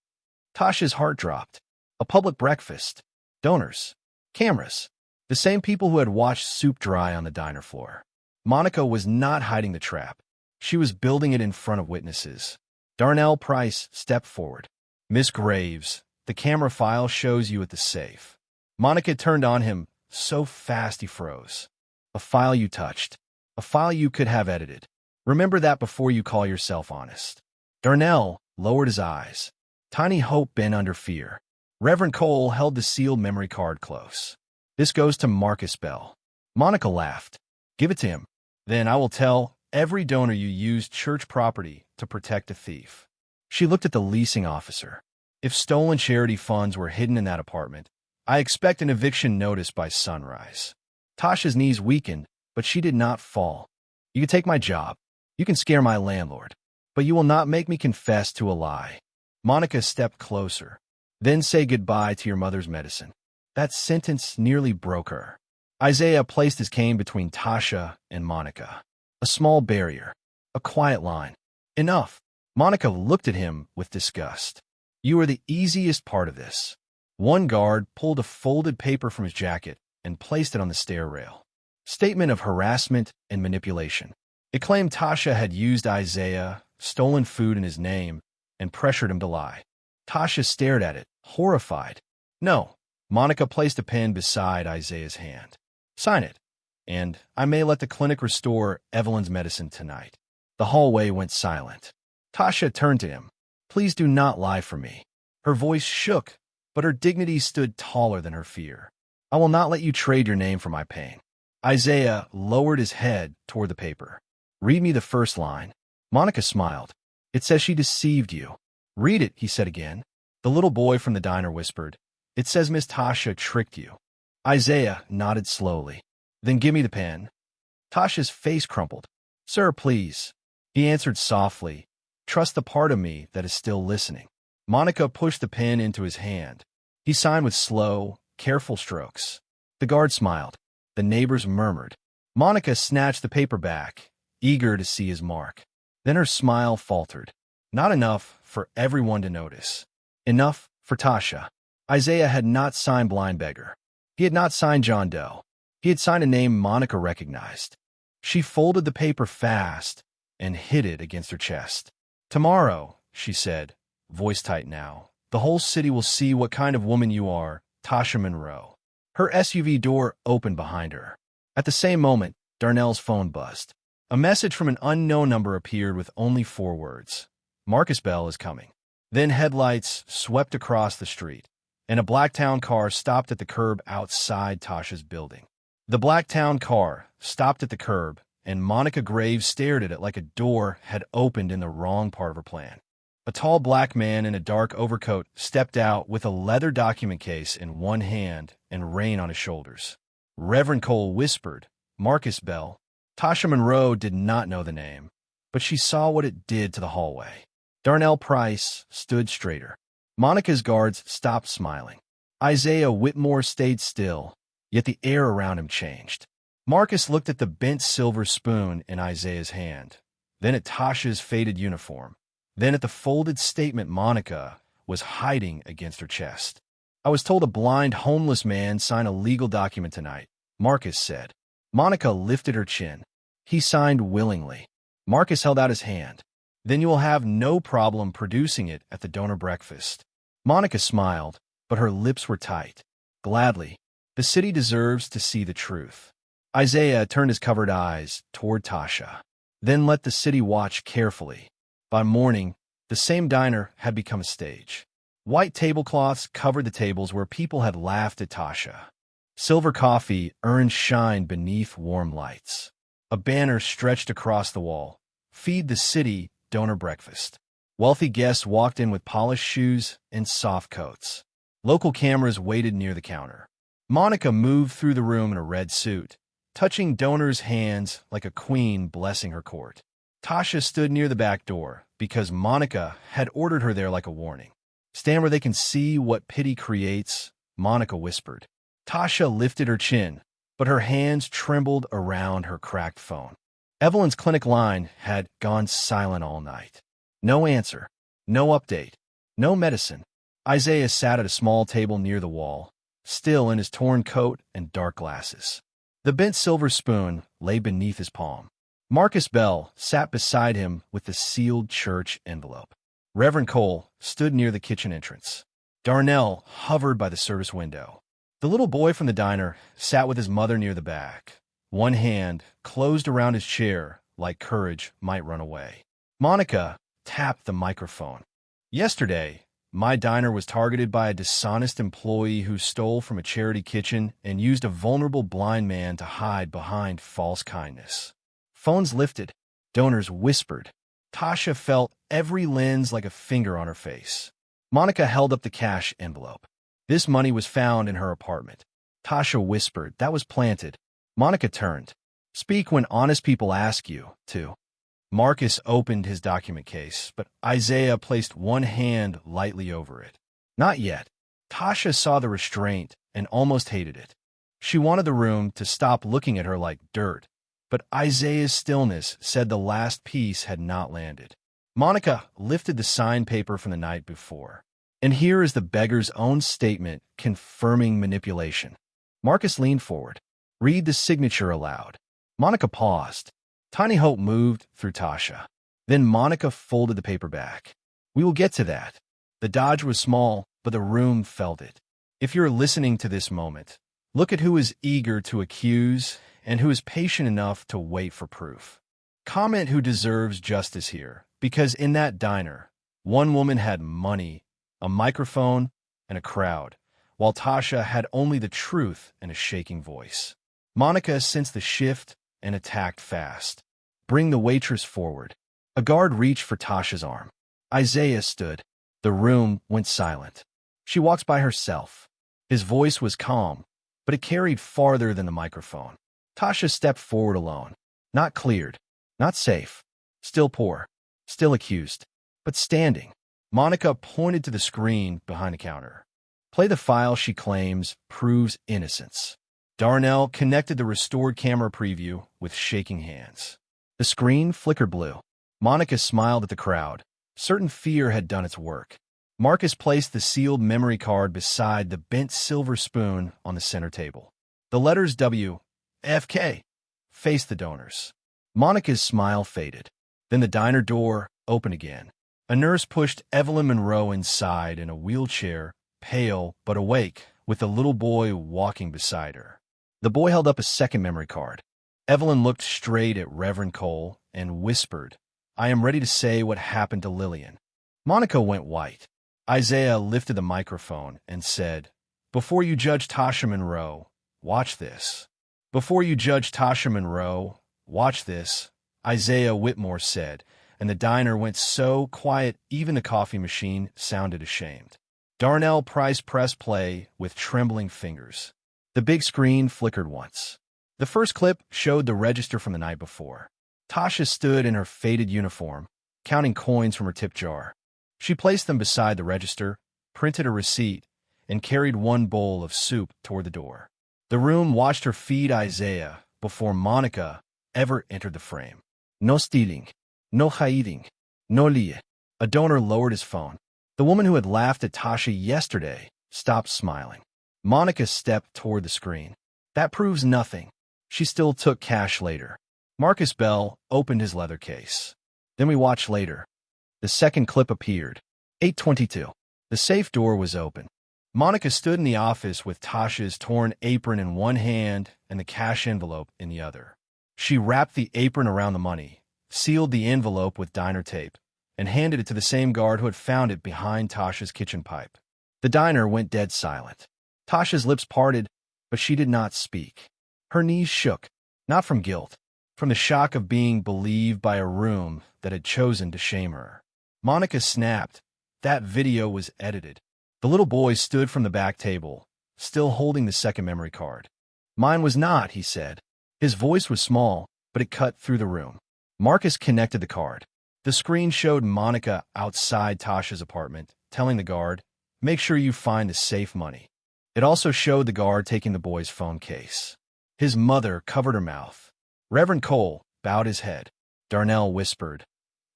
Tasha's heart dropped. A public breakfast. Donors. Cameras. The same people who had watched soup dry on the diner floor. Monica was not hiding the trap. She was building it in front of witnesses. Darnell Price stepped forward. Miss Graves, the camera file shows you at the safe. Monica turned on him so fast he froze. A file you touched. A file you could have edited. Remember that before you call yourself honest. Darnell lowered his eyes. Tiny hope bent under fear. Reverend Cole held the sealed memory card close. This goes to Marcus Bell. Monica laughed. Give it to him. Then I will tell every donor you used church property to protect a thief. She looked at the leasing officer. If stolen charity funds were hidden in that apartment, I expect an eviction notice by sunrise. Tasha's knees weakened, but she did not fall. You can take my job. You can scare my landlord. But you will not make me confess to a lie. Monica stepped closer. Then say goodbye to your mother's medicine. That sentence nearly broke her. Isaiah placed his cane between Tasha and Monica. A small barrier. A quiet line. Enough. Monica looked at him with disgust. You are the easiest part of this. One guard pulled a folded paper from his jacket and placed it on the stair rail. Statement of harassment and manipulation. It claimed Tasha had used Isaiah, stolen food in his name, and pressured him to lie. Tasha stared at it, horrified. No. Monica placed a pen beside Isaiah's hand. Sign it, and I may let the clinic restore Evelyn's medicine tonight. The hallway went silent. Tasha turned to him. Please do not lie for me. Her voice shook, but her dignity stood taller than her fear. I will not let you trade your name for my pain. Isaiah lowered his head toward the paper. Read me the first line. Monica smiled. It says she deceived you. Read it, he said again. The little boy from the diner whispered. It says Miss Tasha tricked you. Isaiah nodded slowly. Then give me the pen. Tasha's face crumpled. Sir, please. He answered softly. Trust the part of me that is still listening. Monica pushed the pen into his hand. He signed with slow, careful strokes. The guard smiled. The neighbors murmured. Monica snatched the paper back, eager to see his mark. Then her smile faltered. Not enough for everyone to notice. Enough for Tasha. Isaiah had not signed Blind Beggar. He had not signed John Doe. He had signed a name Monica recognized. She folded the paper fast and hid it against her chest. Tomorrow, she said, voice tight now, the whole city will see what kind of woman you are, Tasha Monroe. Her SUV door opened behind her. At the same moment, Darnell's phone buzzed. A message from an unknown number appeared with only 4 words. Marcus Bell is coming. Then headlights swept across the street, and a black town car stopped at the curb outside Tasha's building. The black town car stopped at the curb, and Monica Graves stared at it like a door had opened in the wrong part of her plan. A tall black man in a dark overcoat stepped out with a leather document case in one hand and rein on his shoulders. Reverend Cole whispered, Marcus Bell. Tasha Monroe did not know the name, but she saw what it did to the hallway. Darnell Price stood straighter. Monica's guards stopped smiling. Isaiah Whitmore stayed still, yet the air around him changed. Marcus looked at the bent silver spoon in Isaiah's hand, then at Tasha's faded uniform, then at the folded statement Monica was hiding against her chest. I was told a blind, homeless man signed a legal document tonight, Marcus said. Monica lifted her chin. He signed willingly. Marcus held out his hand. Then you will have no problem producing it at the donor breakfast. Monica smiled, but her lips were tight. Gladly. The city deserves to see the truth. Isaiah turned his covered eyes toward Tasha, then let the city watch carefully. By morning, the same diner had become a stage. White tablecloths covered the tables where people had laughed at Tasha. Silver coffee earned shine beneath warm lights. A banner stretched across the wall. Feed the City Donor Breakfast. Wealthy guests walked in with polished shoes and soft coats. Local cameras waited near the counter. Monica moved through the room in a red suit, touching donors' hands like a queen blessing her court. Tasha stood near the back door because Monica had ordered her there like a warning. Stand where they can see what pity creates, Monica whispered. Tasha lifted her chin, but her hands trembled around her cracked phone. Evelyn's clinic line had gone silent all night. No answer, no update, no medicine. Isaiah sat at a small table near the wall, still in his torn coat and dark glasses. The bent silver spoon lay beneath his palm. Marcus Bell sat beside him with the sealed church envelope. Reverend Cole stood near the kitchen entrance. Darnell hovered by the service window. The little boy from the diner sat with his mother near the back, one hand closed around his chair like courage might run away. Monica tapped the microphone. Yesterday, my diner was targeted by a dishonest employee who stole from a charity kitchen and used a vulnerable blind man to hide behind false kindness. Phones lifted. Donors whispered. Tasha felt every lens like a finger on her face. Monica held up the cash envelope. This money was found in her apartment. Tasha whispered. That was planted. Monica turned. Speak when honest people ask you to. Marcus opened his document case, but Isaiah placed one hand lightly over it. Not yet. Tasha saw the restraint and almost hated it. She wanted the room to stop looking at her like dirt, but Isaiah's stillness said the last piece had not landed. Monica lifted the signed paper from the night before. And here is the beggar's own statement confirming manipulation. Marcus leaned forward. Read the signature aloud. Monica paused. Tiny hope moved through Tasha. Then Monica folded the paper back. We will get to that. The dodge was small, but the room felt it. If you're listening to this moment, look at who is eager to accuse and who is patient enough to wait for proof. Comment who deserves justice here, because in that diner, one woman had money, a microphone, and a crowd, while Tasha had only the truth and a shaking voice. Monica sensed the shift and attacked fast. Bring the waitress forward. A guard reached for Tasha's arm. Isaiah stood. The room went silent. She walks by herself. His voice was calm, but it carried farther than the microphone. Tasha stepped forward alone. Not cleared, not safe. Still poor, still accused, but standing. Monica pointed to the screen behind the counter. Play the file she claims proves innocence. Darnell connected the restored camera preview with shaking hands. The screen flickered blue. Monica smiled at the crowd. Certain fear had done its work. Marcus placed the sealed memory card beside the bent silver spoon on the center table. The letters W.F.K. faced the donors. Monica's smile faded. Then the diner door opened again. A nurse pushed Evelyn Monroe inside in a wheelchair, pale but awake, with a little boy walking beside her. The boy held up a second memory card. Evelyn looked straight at Reverend Cole and whispered, I am ready to say what happened to Lillian. Monica went white. Isaiah lifted the microphone and said, Before you judge Tasha Monroe, watch this. Before you judge Tasha Monroe, watch this, Isaiah Whitmore said, and the diner went so quiet even the coffee machine sounded ashamed. Darnell Price pressed play with trembling fingers. The big screen flickered once. The first clip showed the register from the night before. Tasha stood in her faded uniform, counting coins from her tip jar. She placed them beside the register, printed a receipt, and carried one bowl of soup toward the door. The room watched her feed Isaiah before Monica ever entered the frame. No stealing, no hiding, no lie. A donor lowered his phone. The woman who had laughed at Tasha yesterday stopped smiling. Monica stepped toward the screen. That proves nothing. She still took cash later. Marcus Bell opened his leather case. Then we watched later. The second clip appeared. 8:22. The safe door was open. Monica stood in the office with Tasha's torn apron in one hand and the cash envelope in the other. She wrapped the apron around the money, sealed the envelope with diner tape, and handed it to the same guard who had found it behind Tasha's kitchen pipe. The diner went dead silent. Tasha's lips parted, but she did not speak. Her knees shook, not from guilt, from the shock of being believed by a room that had chosen to shame her. Monica snapped. That video was edited. The little boy stood from the back table, still holding the second memory card. Mine was not, he said. His voice was small, but it cut through the room. Marcus connected the card. The screen showed Monica outside Tasha's apartment, telling the guard, "Make sure you find the safe money." It also showed the guard taking the boy's phone case. His mother covered her mouth. Reverend Cole bowed his head. Darnell whispered,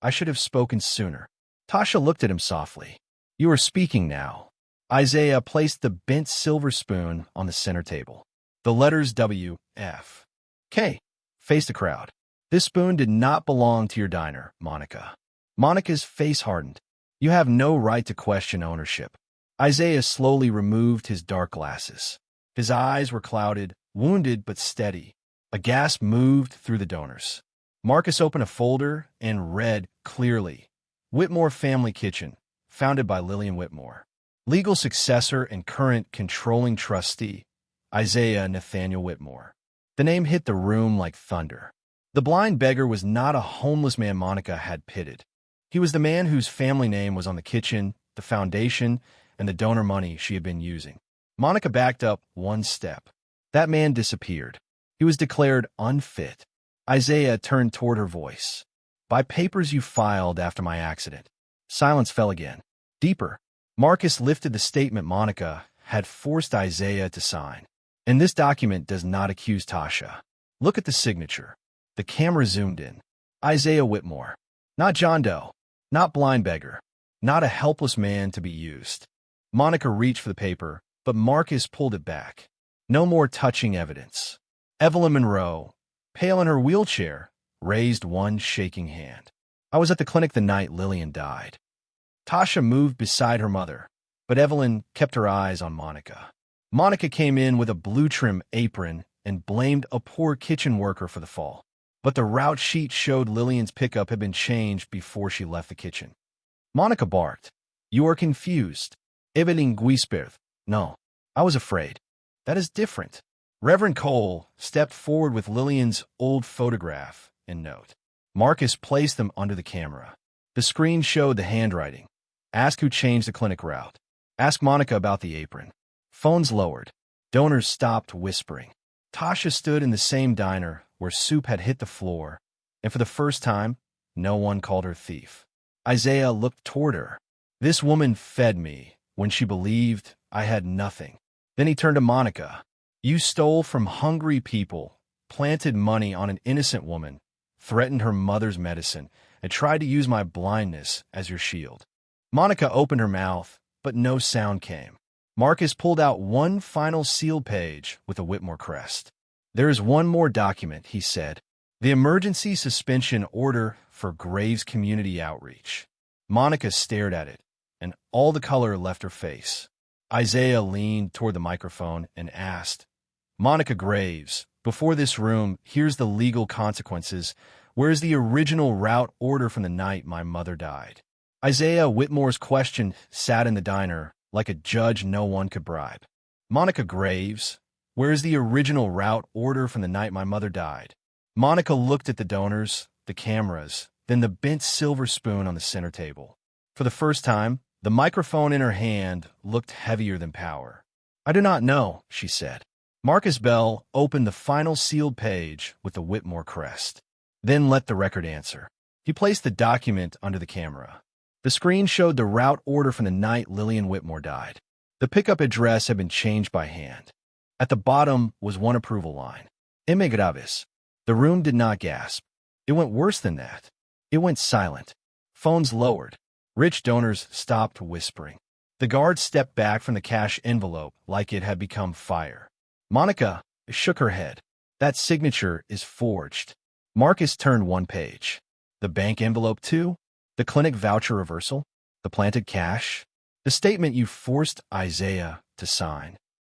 "I should have spoken sooner." Tasha looked at him softly. "You are speaking now." Isaiah placed the bent silver spoon on the center table. The letters W, F, K faced the crowd. "This spoon did not belong to your diner, Monica." Monica's face hardened. "You have no right to question ownership." Isaiah slowly removed his dark glasses. His eyes were clouded, wounded but steady. A gasp moved through the donors. Marcus opened a folder and read clearly, "Whitmore Family Kitchen, founded by Lillian Whitmore. Legal successor and current controlling trustee, Isaiah Nathaniel Whitmore." The name hit the room like thunder. The blind beggar was not a homeless man Monica had pitied. He was the man whose family name was on the kitchen, the foundation, and the donor money she had been using. Monica backed up one step. That man disappeared. He was declared unfit. Isaiah turned toward her voice. "By papers you filed after my accident." Silence fell again. Deeper. Marcus lifted the statement Monica had forced Isaiah to sign. "And this document does not accuse Tasha. Look at the signature." The camera zoomed in. Isaiah Whitmore. Not John Doe. Not blind beggar. Not a helpless man to be used. Monica reached for the paper, but Marcus pulled it back. "No more touching evidence." Evelyn Monroe, pale in her wheelchair, raised one shaking hand. "I was at the clinic the night Lillian died." Tasha moved beside her mother, but Evelyn kept her eyes on Monica. Monica came in with a blue trim apron and blamed a poor kitchen worker for the fall. But the route sheet showed Lillian's pickup had been changed before she left the kitchen. Monica barked. "You are confused." Evelyn whispered, "No, I was afraid." "That is different." Reverend Cole stepped forward with Lillian's old photograph and note. Marcus placed them under the camera. The screen showed the handwriting. "Ask who changed the clinic route. Ask Monica about the apron." Phones lowered. Donors stopped whispering. Tasha stood in the same diner where soup had hit the floor, and for the first time, no one called her thief. Isaiah looked toward her. "This woman fed me when she believed I had nothing." Then he turned to Monica. "You stole from hungry people, planted money on an innocent woman, threatened her mother's medicine, and tried to use my blindness as your shield." Monica opened her mouth, but no sound came. Marcus pulled out one final sealed page with a Whitmore crest. "There is one more document," he said. "The emergency suspension order for Graves Community Outreach." Monica stared at it, and all the color left her face. Isaiah leaned toward the microphone and asked, "Monica Graves, before this room, here's the legal consequences. Where's the original route order from the night my mother died?" Isaiah Whitmore's question sat in the diner like a judge no one could bribe. "Monica Graves, where's the original route order from the night my mother died?" Monica looked at the donors, the cameras, then the bent silver spoon on the center table. For the first time, the microphone in her hand looked heavier than power. "I do not know," she said. Marcus Bell opened the final sealed page with the Whitmore crest, then let the record answer. He placed the document under the camera. The screen showed the route order from the night Lillian Whitmore died. The pickup address had been changed by hand. At the bottom was one approval line. "Eme graves." The room did not gasp. It went worse than that. It went silent. Phones lowered. Rich donors stopped whispering. The guard stepped back from the cash envelope like it had become fire. Monica shook her head. "That signature is forged." Marcus turned one page. "The bank envelope too? The clinic voucher reversal? The planted cash? The statement you forced Isaiah to sign?"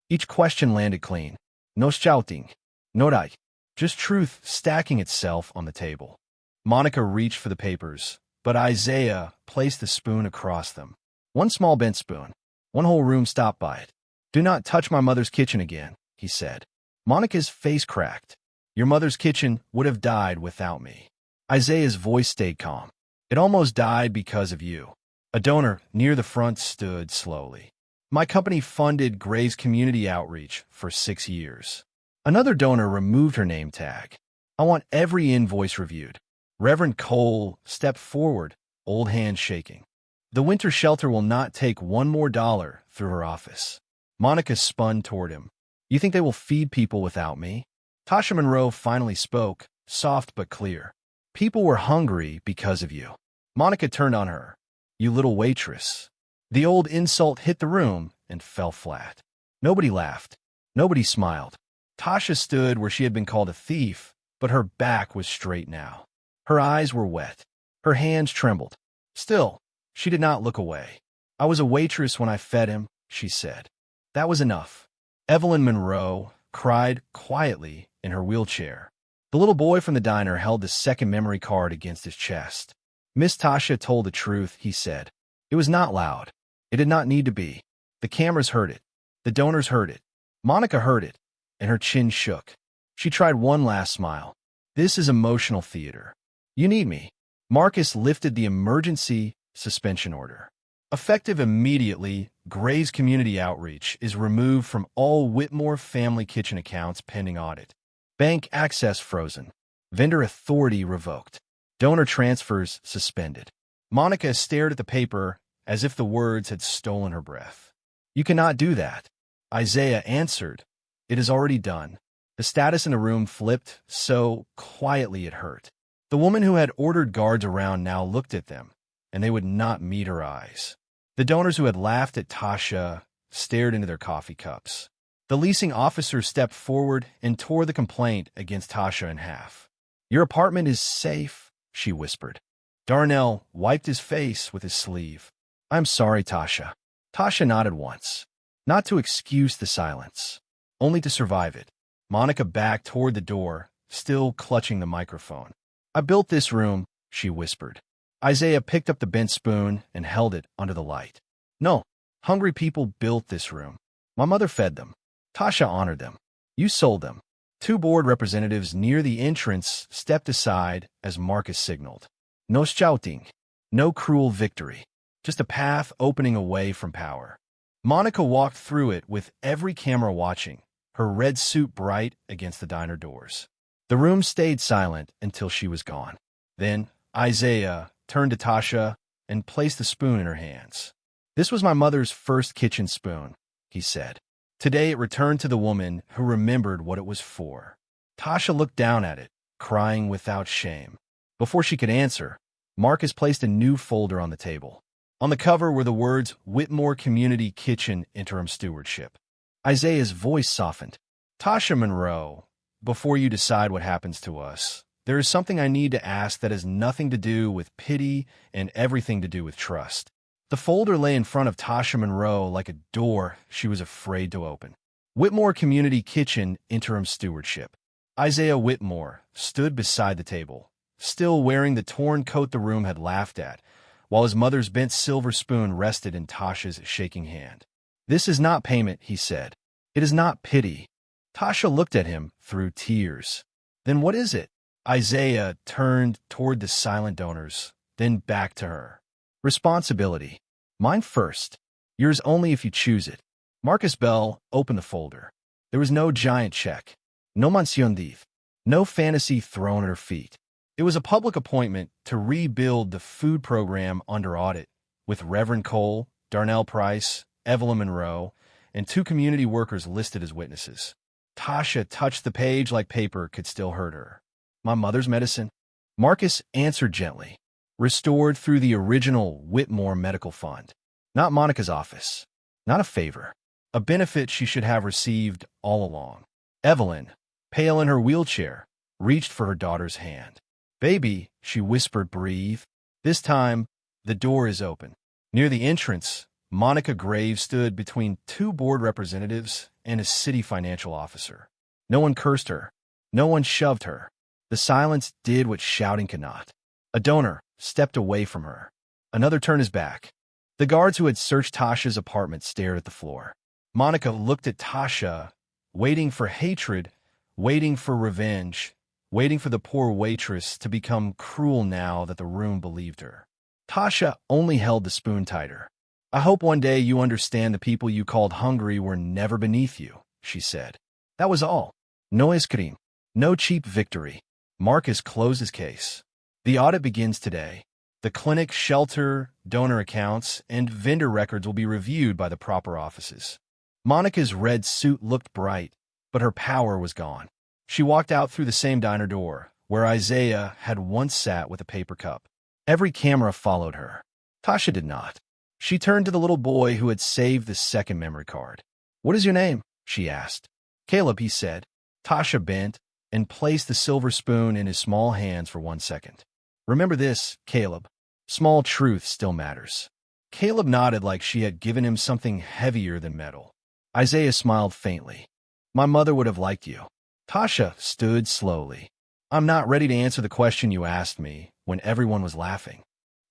Each question landed clean. No shouting. No die. Just truth stacking itself on the table. Monica reached for the papers, but Isaiah placed the spoon across them. One small bent spoon. One whole room stopped by it. "Do not touch my mother's kitchen again," he said. Monica's face cracked. "Your mother's kitchen would have died without me." Isaiah's voice stayed calm. "It almost died because of you." A donor near the front stood slowly. "My company funded Graves Community Outreach for 6 years." Another donor removed her name tag. "I want every invoice reviewed." Reverend Cole stepped forward, old hand shaking. The winter shelter will not take one more dollar through her office. Monica spun toward him. You think they will feed people without me? Tasha Monroe finally spoke, soft but clear. People were hungry because of you. Monica turned on her. You little waitress. The old insult hit the room and fell flat. Nobody laughed. Nobody smiled. Tasha stood where she had been called a thief, but her back was straight now. Her eyes were wet. Her hands trembled. Still, she did not look away. I was a waitress when I fed him, she said. That was enough. Evelyn Monroe cried quietly in her wheelchair. The little boy from the diner held the second memory card against his chest. Miss Tasha told the truth, he said. It was not loud. It did not need to be. The cameras heard it. The donors heard it. Monica heard it, and her chin shook. She tried one last smile. This is emotional theater. You need me. Marcus lifted the emergency suspension order. Effective immediately, Gray's community outreach is removed from all Whitmore family kitchen accounts pending audit. Bank access frozen. Vendor authority revoked. Donor transfers suspended. Monica stared at the paper as if the words had stolen her breath. You cannot do that. Isaiah answered. It is already done. The status in the room flipped so quietly it hurt. The woman who had ordered guards around now looked at them, and they would not meet her eyes. The donors who had laughed at Tasha stared into their coffee cups. The leasing officer stepped forward and tore the complaint against Tasha in half. Your apartment is safe, she whispered. Darnell wiped his face with his sleeve. I'm sorry, Tasha. Tasha nodded once, not to excuse the silence, only to survive it. Monica backed toward the door, still clutching the microphone. I built this room, she whispered. Isaiah picked up the bent spoon and held it under the light. No, hungry people built this room. My mother fed them. Tasha honored them. You sold them. Two board representatives near the entrance stepped aside as Marcus signaled. No shouting, no cruel victory, just a path opening away from power. Monica walked through it with every camera watching, her red suit bright against the diner doors. The room stayed silent until she was gone. Then Isaiah turned to Tasha and placed the spoon in her hands. This was my mother's first kitchen spoon, he said. Today it returned to the woman who remembered what it was for. Tasha looked down at it, crying without shame. Before she could answer, Marcus placed a new folder on the table. On the cover were the words Whitmore Community Kitchen Interim Stewardship. Isaiah's voice softened. Tasha Monroe, before you decide what happens to us, there is something I need to ask that has nothing to do with pity and everything to do with trust. The folder lay in front of Tasha Monroe like a door she was afraid to open. Whitmore Community Kitchen Interim Stewardship. Isaiah Whitmore stood beside the table, still wearing the torn coat the room had laughed at, while his mother's bent silver spoon rested in Tasha's shaking hand. This is not payment, he said. It is not pity. Tasha looked at him through tears. Then what is it? Isaiah turned toward the silent donors, then back to her. Responsibility. Mine first. Yours only if you choose it. Marcus Bell opened the folder. There was no giant check. No mención div. No fantasy thrown at her feet. It was a public appointment to rebuild the food program under audit, with Reverend Cole, Darnell Price, Evelyn Monroe, and two community workers listed as witnesses. Tasha touched the page like paper could still hurt her. My mother's medicine? Marcus answered gently. Restored through the original Whitmore Medical Fund. Not Monica's office. Not a favor. A benefit she should have received all along. Evelyn, pale in her wheelchair, reached for her daughter's hand. Baby, she whispered, breathe. This time, the door is open. Near the entrance, Monica Graves stood between two board representatives and a city financial officer. No one cursed her. No one shoved her. The silence did what shouting could not. A donor stepped away from her. Another turned his back. The guards who had searched Tasha's apartment stared at the floor. Monica looked at Tasha, waiting for hatred, waiting for revenge, waiting for the poor waitress to become cruel now that the room believed her. Tasha only held the spoon tighter. I hope one day you understand the people you called hungry were never beneath you, she said. That was all. No escrime. No cheap victory. Marcus closed his case. The audit begins today. The clinic, shelter, donor accounts, and vendor records will be reviewed by the proper offices. Monica's red suit looked bright, but her power was gone. She walked out through the same diner door, where Isaiah had once sat with a paper cup. Every camera followed her. Tasha did not. She turned to the little boy who had saved the second memory card. "What is your name?" she asked. "Caleb," he said. Tasha bent and placed the silver spoon in his small hands for 1 second. "Remember this, Caleb. Small truth still matters." Caleb nodded like she had given him something heavier than metal. Isaiah smiled faintly. "My mother would have liked you." Tasha stood slowly. "I'm not ready to answer the question you asked me," when everyone was laughing.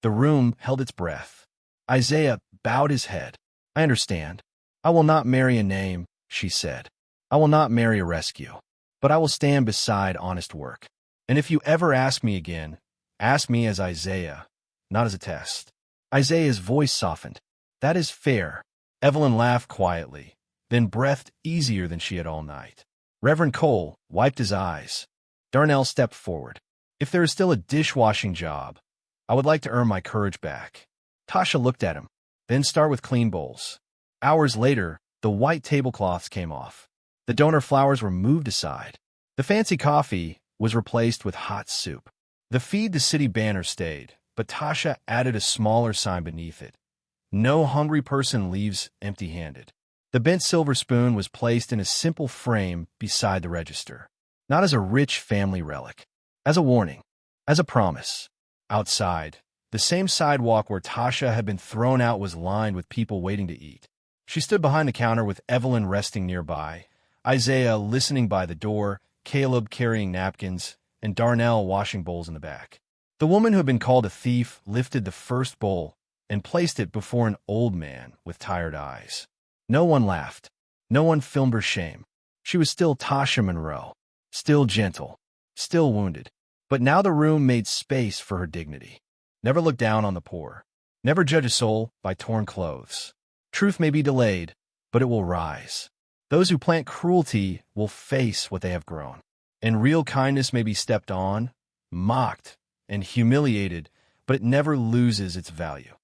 The room held its breath. Isaiah bowed his head. "I understand. I will not marry a name," she said. "I will not marry a rescue. But I will stand beside honest work. And if you ever ask me again, ask me as Isaiah, not as a test." Isaiah's voice softened. "That is fair." Evelyn laughed quietly, then breathed easier than she had all night. Reverend Cole wiped his eyes. Darnell stepped forward. "If there is still a dishwashing job, I would like to earn my courage back." Tasha looked at him, then start with clean bowls. Hours later, the white tablecloths came off. The donor flowers were moved aside. The fancy coffee was replaced with hot soup. The Feed the City banner stayed, but Tasha added a smaller sign beneath it. "No hungry person leaves empty-handed." The bent silver spoon was placed in a simple frame beside the register, not as a rich family relic, as a warning, as a promise. Outside, the same sidewalk where Tasha had been thrown out was lined with people waiting to eat. She stood behind the counter with Evelyn resting nearby, Isaiah listening by the door, Caleb carrying napkins, and Darnell washing bowls in the back. The woman who had been called a thief lifted the first bowl and placed it before an old man with tired eyes. No one laughed. No one filmed her shame. She was still Tasha Monroe, still gentle, still wounded. But now the room made space for her dignity. Never look down on the poor. Never judge a soul by torn clothes. Truth may be delayed, but it will rise. Those who plant cruelty will face what they have grown. And real kindness may be stepped on, mocked, and humiliated, but it never loses its value.